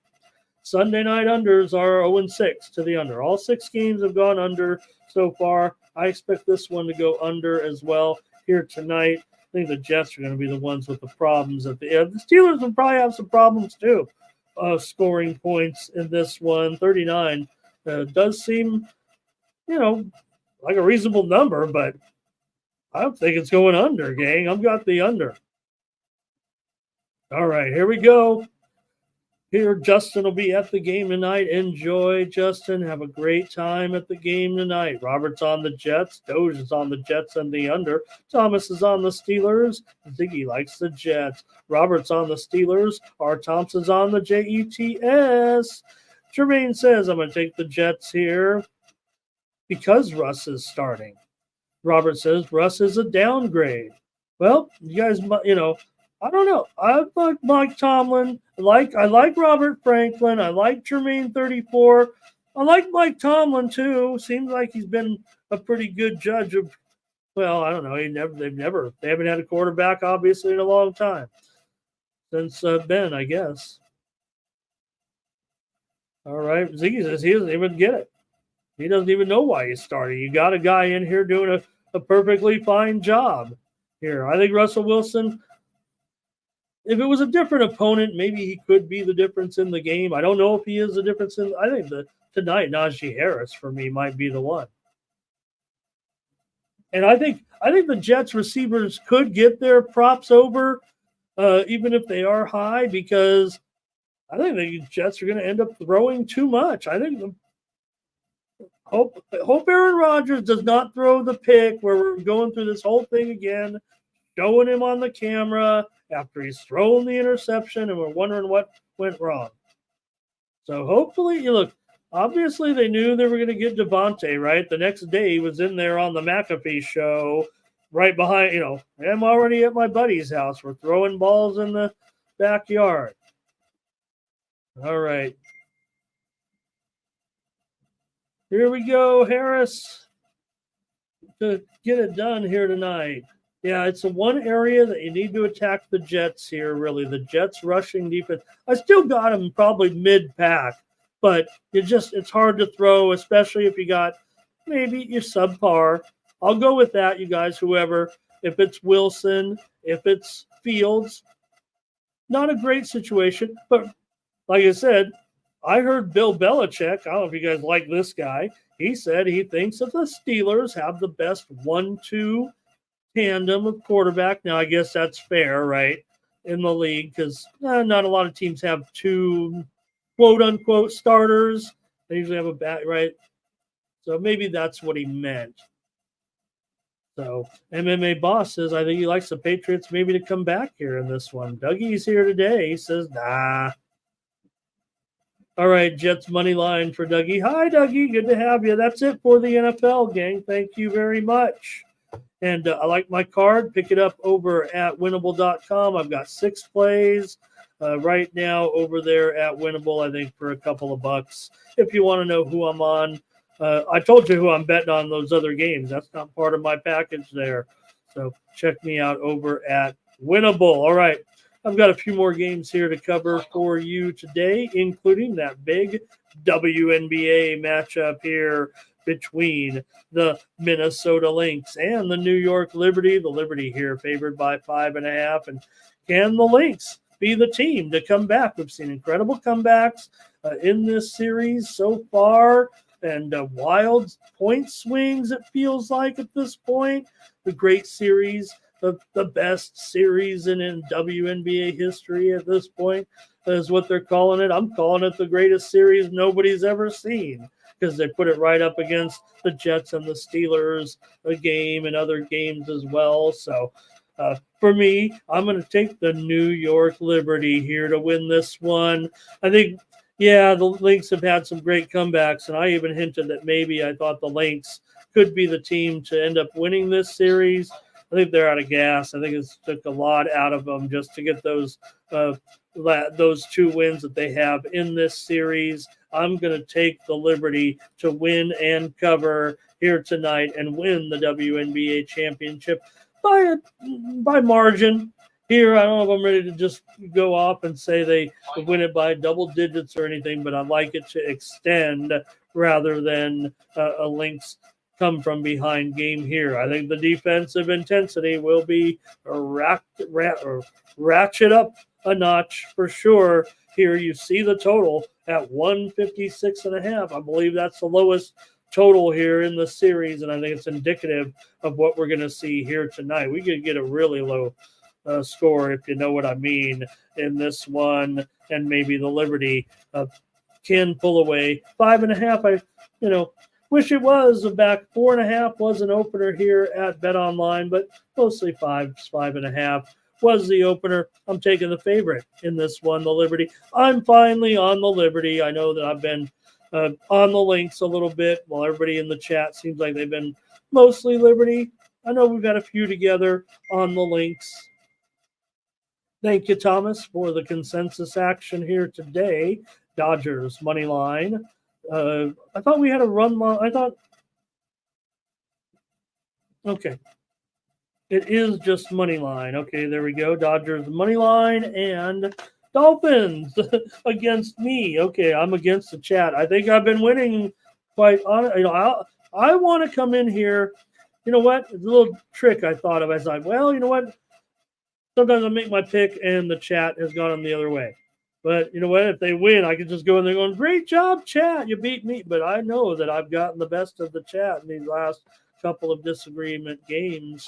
Sunday night unders are 0-6 to the under. All 6 games have gone under so far. I expect this one to go under as well here tonight. I think the Jets are going to be the ones with the problems at the end. The Steelers will probably have some problems too, scoring points in this one. 39 does seem, like a reasonable number, but I don't think it's going under, gang. I've got the under. All right, here we go. Here, Justin will be at the game tonight. Enjoy, Justin. Have a great time at the game tonight. Robert's on the Jets. Doge is on the Jets and the under. Thomas is on the Steelers. Ziggy likes the Jets. Robert's on the Steelers. R. Thompson's on the Jets. Jermaine says, I'm going to take the Jets here because Russ is starting. Robert says, Russ is a downgrade. Well, you guys, I don't know. I like Mike Tomlin. I like Robert Franklin. I like Jermaine 34. I like Mike Tomlin too. Seems like he's been a pretty good judge of. Well, I don't know. They haven't had a quarterback obviously in a long time since Ben, I guess. All right. Ziggy says he doesn't even get it. He doesn't even know why he's starting. You got a guy in here doing a perfectly fine job here. I think Russell Wilson, if it was a different opponent, maybe he could be the difference in the game. I don't know if he is the difference in. I think tonight Najee Harris for me might be the one. And I think the Jets receivers could get their props over, even if they are high, because I think the Jets are going to end up throwing too much. I think hope Aaron Rodgers does not throw the pick where we're going through this whole thing again, showing him on the camera after he's thrown the interception, and we're wondering what went wrong. So hopefully, look, obviously they knew they were going to get Devontae, right? The next day he was in there on the McAfee show right behind, I'm already at my buddy's house. We're throwing balls in the backyard. All right. Here we go, Harris, to get it done here tonight. Yeah, it's the one area that you need to attack the Jets here, really. The Jets rushing defense. I still got them probably mid-pack, but it's hard to throw, especially if you got maybe you're subpar. I'll go with that, you guys, whoever. If it's Wilson, if it's Fields, not a great situation. But like I said, I heard Bill Belichick. I don't know if you guys like this guy. He said he thinks that the Steelers have the best 1-2 tandem of quarterback. Now, I guess that's fair, right, in the league, because not a lot of teams have two quote-unquote starters. They usually have a bat, right? So maybe that's what he meant. So MMA Boss says, I think he likes the Patriots maybe to come back here in this one. Dougie's here today. He says, nah. All right, Jets money line for Dougie. Hi, Dougie. Good to have you. That's it for the NFL, gang. Thank you very much. And I like my card. Pick it up over at winnable.com. I've got 6 plays right now over there at Winnable, I think, for a couple of bucks. If you want to know who I'm on, I told you who I'm betting on those other games. That's not part of my package there. So check me out over at Winnable. All right. I've got a few more games here to cover for you today, including that big WNBA matchup here between the Minnesota Lynx and the New York Liberty. The Liberty here favored by 5.5. And can the Lynx be the team to come back? We've seen incredible comebacks in this series so far, and wild point swings, it feels like at this point. The great series, the best series in WNBA history at this point is what they're calling it. I'm calling it the greatest series nobody's ever seen, because they put it right up against the Jets and the Steelers, a game and other games as well. So for me, I'm going to take the New York Liberty here to win this one. I think, the Lynx have had some great comebacks, and I even hinted that maybe I thought the Lynx could be the team to end up winning this series. I think they're out of gas. I think it's took a lot out of them just to get those 2 wins that they have in this series. I'm going to take the Liberty to win and cover here tonight and win the WNBA championship by margin. Here, I don't know if I'm ready to just go off and say they win it by double digits or anything, but I like it to extend rather than a Lynx come from behind game here. I think the defensive intensity will be ratchet up a notch for sure. Here you see the total at 156.5. I believe that's the lowest total here in the series, and I think it's indicative of what we're going to see here tonight. We could get a really low score, if you know what I mean, in this one, and maybe the Liberty can pull away 5.5. Wish it was back. 4.5 was an opener here at Bet Online, but mostly 5.5 was the opener. I'm taking the favorite in this one, the Liberty. I'm finally on the Liberty. I know that I've been on the Lynx a little bit, while everybody in the chat seems like they've been mostly Liberty. I know we've got a few together on the Lynx. Thank you, Thomas, for the consensus action here today. Dodgers money line. I thought we had a run line. Okay. It is just money line. Okay, there we go. Dodgers money line and Dolphins against me. Okay, I'm against the chat. I think I've been winning quite honest. I want to come in here. You know what? It's a little trick I thought of. I was like, well, you know what? Sometimes I make my pick and the chat has gone the other way. But you know what? If they win, I can just go in there going, great job, chat. You beat me. But I know that I've gotten the best of the chat in these last couple of disagreement games.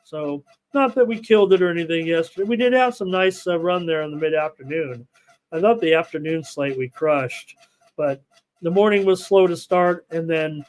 So not that we killed it or anything yesterday. We did have some nice run there in the mid-afternoon. I thought the afternoon slate we crushed. But the morning was slow to start, and then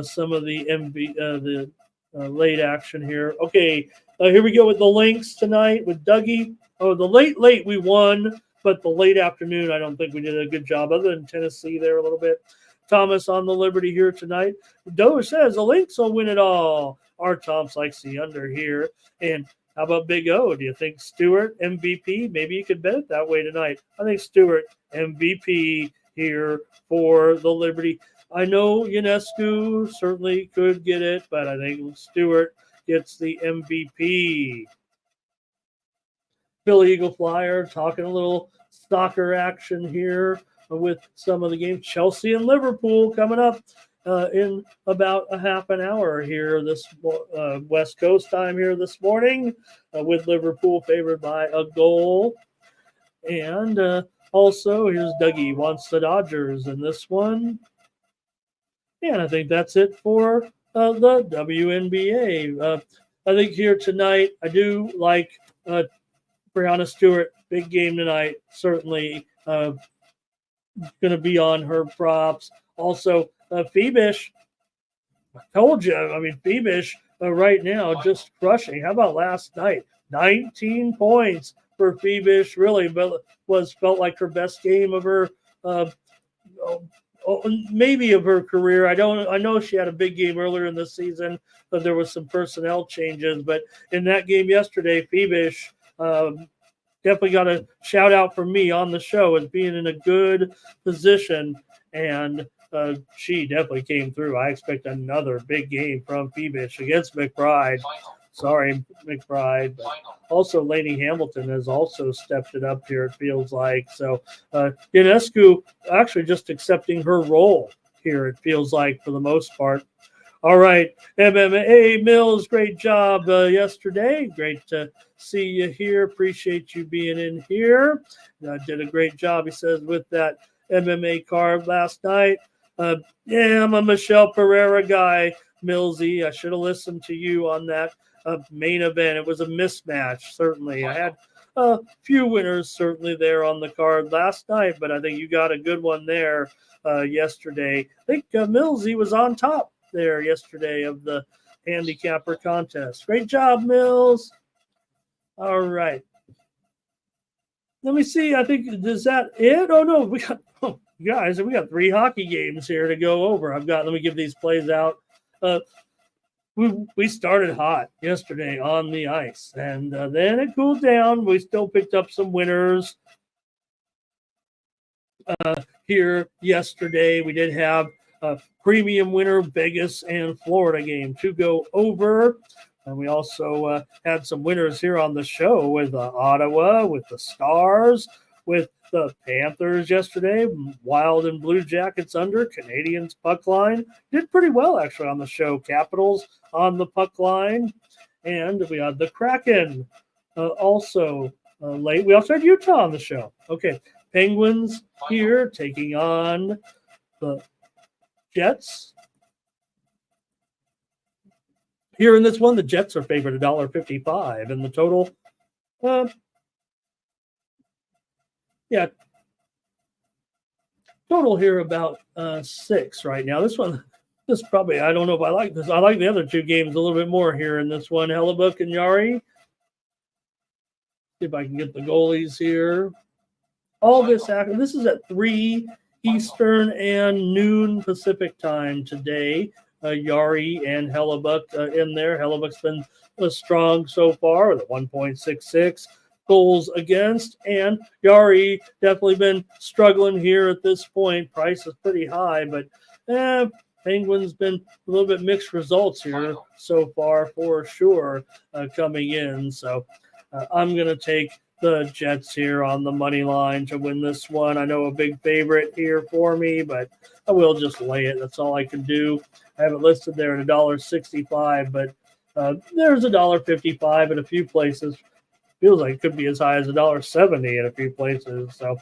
some of the late action here. Okay, here we go with the links tonight with Dougie. Oh, the late we won, but the late afternoon, I don't think we did a good job, other than Tennessee there a little bit. Thomas on the Liberty here tonight. Doe says the Lynx will win it all. Our Tom's likes the under here. And how about Big O? Do you think Stewart MVP? Maybe you could bet it that way tonight. I think Stewart MVP here for the Liberty. I know Ionescu certainly could get it, but I think Stewart gets the MVP. Philly Eagle Flyer talking a little soccer action here with some of the games. Chelsea and Liverpool coming up in about a half an hour here this West Coast time here this morning with Liverpool favored by a goal. And also here's Dougie wants the Dodgers in this one. And I think that's it for the WNBA. I think here tonight, I do like Breanna Stewart. Big game tonight. Certainly going to be on her props. Also, Phoebish. I told you. I mean, Phoebish right now just crushing. How about last night? 19 points for Phoebish. Really felt like her best game of her maybe of her career. I know she had a big game earlier in the season, but there was some personnel changes. But in that game yesterday, Phoebish definitely got a shout out from me on the show as being in a good position, and she definitely came through. I expect another big game from Phoebish against McBride. Sorry, McBride. But also, Lainey Hamilton has also stepped it up here, it feels like. So, Ionescu actually just accepting her role here, it feels like, for the most part. All right, MMA Mills, great job yesterday. Great to see you here. Appreciate you being in here. Did a great job, he says, with that MMA card last night. Yeah, I'm a Michelle Pereira guy, Millsy. I should have listened to you on that main event. It was a mismatch, certainly. I had a few winners certainly there on the card last night, but I think you got a good one there yesterday. I think Millsy was on top there yesterday of the handicapper contest. Great job, Mills. All right. Let me see. I think, is that it? Oh, no. We got 3 hockey games here to go over. Let me give these plays out. We started hot yesterday on the ice, and then it cooled down. We still picked up some winners here yesterday. We did have a premium winner, Vegas and Florida game to go over. And we also had some winners here on the show with Ottawa, with the Stars, with the Panthers yesterday, Wild and Blue Jackets under, Canadians puck line. Did pretty well, actually, on the show. Capitals on the puck line. And we had the Kraken also late. We also had Utah on the show. Okay, Penguins here taking on the Jets. Here in this one, the Jets are favored $1.55, and the total, total here about 6 right now. This probably, I don't know if I like this. I like the other 2 games a little bit more here in this one. Hellebuck and Yari. See if I can get the goalies here. All this happened. This is at 3 Eastern and noon Pacific time today. Yari and Hellebuck in there. Hellebuck's been strong so far with a 1.66 goals against, and Yari definitely been struggling here at this point. Price is pretty high, but Penguins been a little bit mixed results here so far for sure coming in. So I'm going to take the Jets here on the money line to win this one. I know a big favorite here for me, but I will just lay it. That's all I can do. I have it listed there at $1.65, but there's $1.55 in a few places. Feels like it could be as high as $1.70 in a few places. So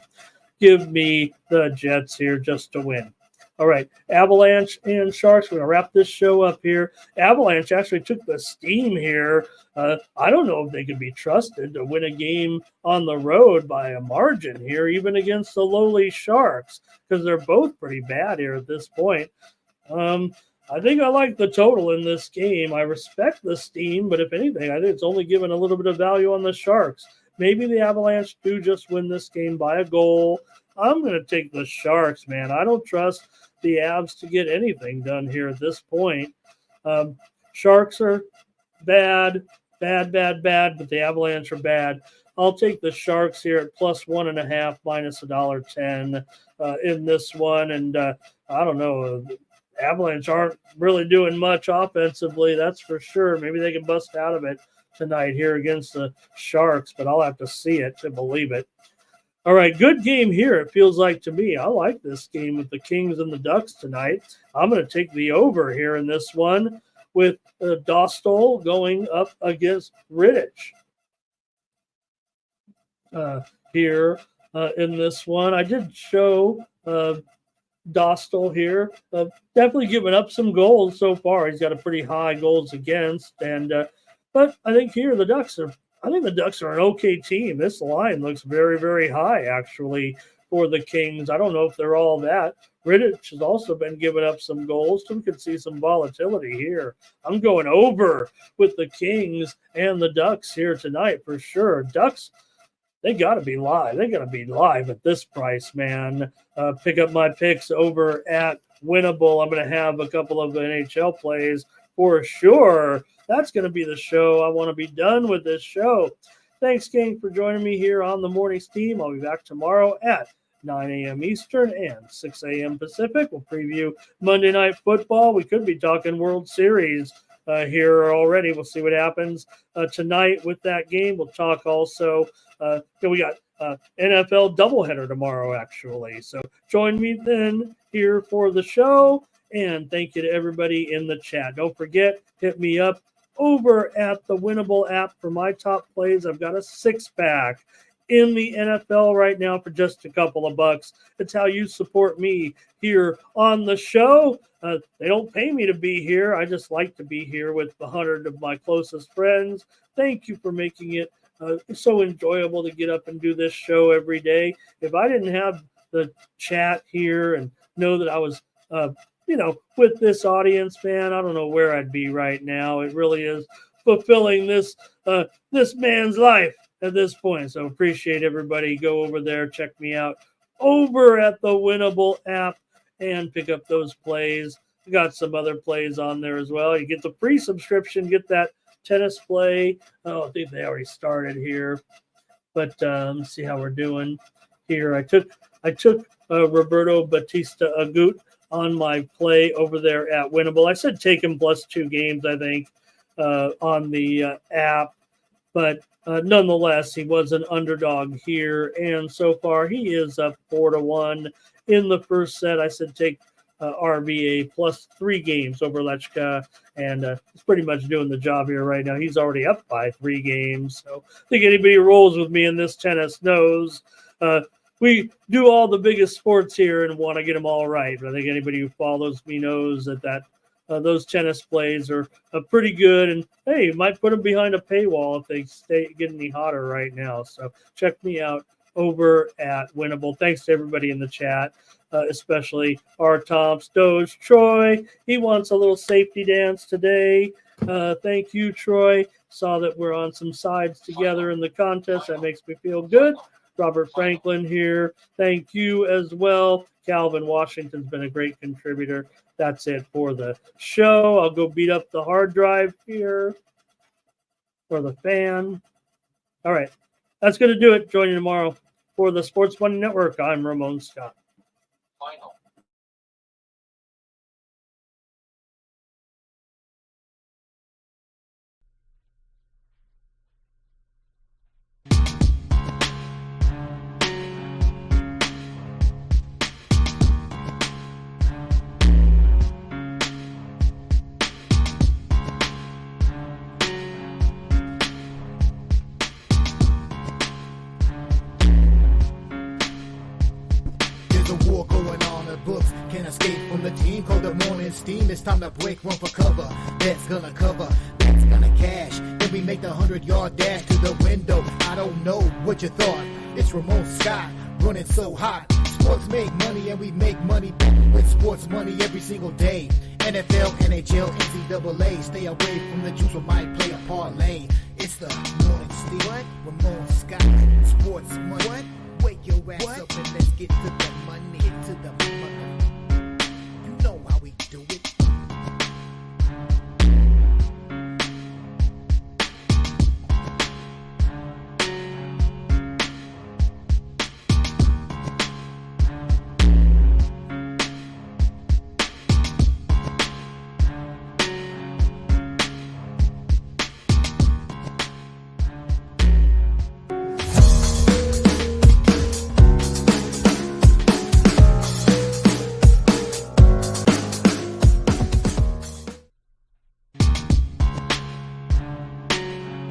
give me the Jets here just to win. All right, Avalanche and Sharks. We're going to wrap this show up here. Avalanche actually took the steam here. I don't know if they can be trusted to win a game on the road by a margin here, even against the lowly Sharks, because they're both pretty bad here at this point. I think I like the total in this game. I respect the steam, but if anything, I think it's only given a little bit of value on the Sharks. Maybe the Avalanche do just win this game by a goal. I'm going to take the Sharks, man. I don't trust the Avs to get anything done here at this point. Sharks are bad, but the Avalanche are bad. I'll take the Sharks here at plus 1.5, minus $1.10 in this one. And I don't know. Avalanche aren't really doing much offensively, that's for sure. Maybe they can bust out of it tonight here against the Sharks, but I'll have to see it to believe it. All right, good game here, it feels like to me. I like this game with the Kings and the Ducks tonight. I'm going to take the over here in this one with Dostal going up against Rittich here in this one. I did show Dostal here, definitely giving up some goals so far. He's got a pretty high goals against, and but I think here the Ducks are an okay team. This line looks very, very high actually for the Kings. I don't know if they're all that. Rittich has also been giving up some goals, so we could see some volatility here. I'm going over with the Kings and the Ducks here tonight for sure. Ducks, they got to be live. They got to be live at this price, man. Pick up my picks over at Winnable. I'm going to have a couple of NHL plays for sure. That's going to be the show. I want to be done with this show. Thanks, gang, for joining me here on the Mornings Team. I'll be back tomorrow at 9 a.m. Eastern and 6 a.m. Pacific. We'll preview Monday Night Football. We could be talking World Series here already. We'll see what happens tonight with that game. We'll talk also. We got NFL doubleheader tomorrow, actually. So join me then here for the show. And thank you to everybody in the chat. Don't forget, hit me up over at the Winnable app for my top plays. I've got a 6-pack in the NFL right now for just a couple of bucks. It's how you support me here on the show. They don't pay me to be here. I just like to be here with 100 of my closest friends. Thank you for making it so enjoyable to get up and do this show every day. If I didn't have the chat here and know that I was with this audience, man, I don't know where I'd be right now. It really is fulfilling this man's life at this point. So appreciate everybody. Go over there, check me out over at the Winnable app and pick up those plays. We got some other plays on there as well. You get the free subscription, get that tennis play. Oh, I think they already started here, but let's see how we're doing here. I took Roberto Batista Agut on my play over there at Winnable. I said take him plus 2 games, I think, on the app. But nonetheless, he was an underdog here. And so far, he is up 4-1 in the first set. I said take RVA plus 3 games over Lechka. And he's pretty much doing the job here right now. He's already up by 3 games. So I think anybody who rolls with me in this tennis knows we do all the biggest sports here and want to get them all right. But I think anybody who follows me knows that those tennis plays are pretty good. And, hey, you might put them behind a paywall if they stay getting any hotter right now. So check me out over at Winnable. Thanks to everybody in the chat, especially our Tomps, Doge, Troy. He wants a little safety dance today. Thank you, Troy. Saw that we're on some sides together in the contest. That makes me feel good. Robert Franklin here. Thank you as well. Calvin Washington's been a great contributor. That's it for the show. I'll go beat up the hard drive here for the fan. All right. That's going to do it. Join you tomorrow for the Sports Money Network. I'm Ramon Scott. Final. steam, it's time to break, run for cover. That's gonna cover, that's gonna cash. Then we make the 100-yard dash to the window. I don't know what you thought. It's Ramon Scott, running so hot. Sports make money and we make money with sports money every single day. NFL, NHL, NCAA. Stay away from the juice or might play a parlay. It's the morning steam. What? Ramon Scott, sports money. What? Wake your ass up and let's get to the money. Get to the money.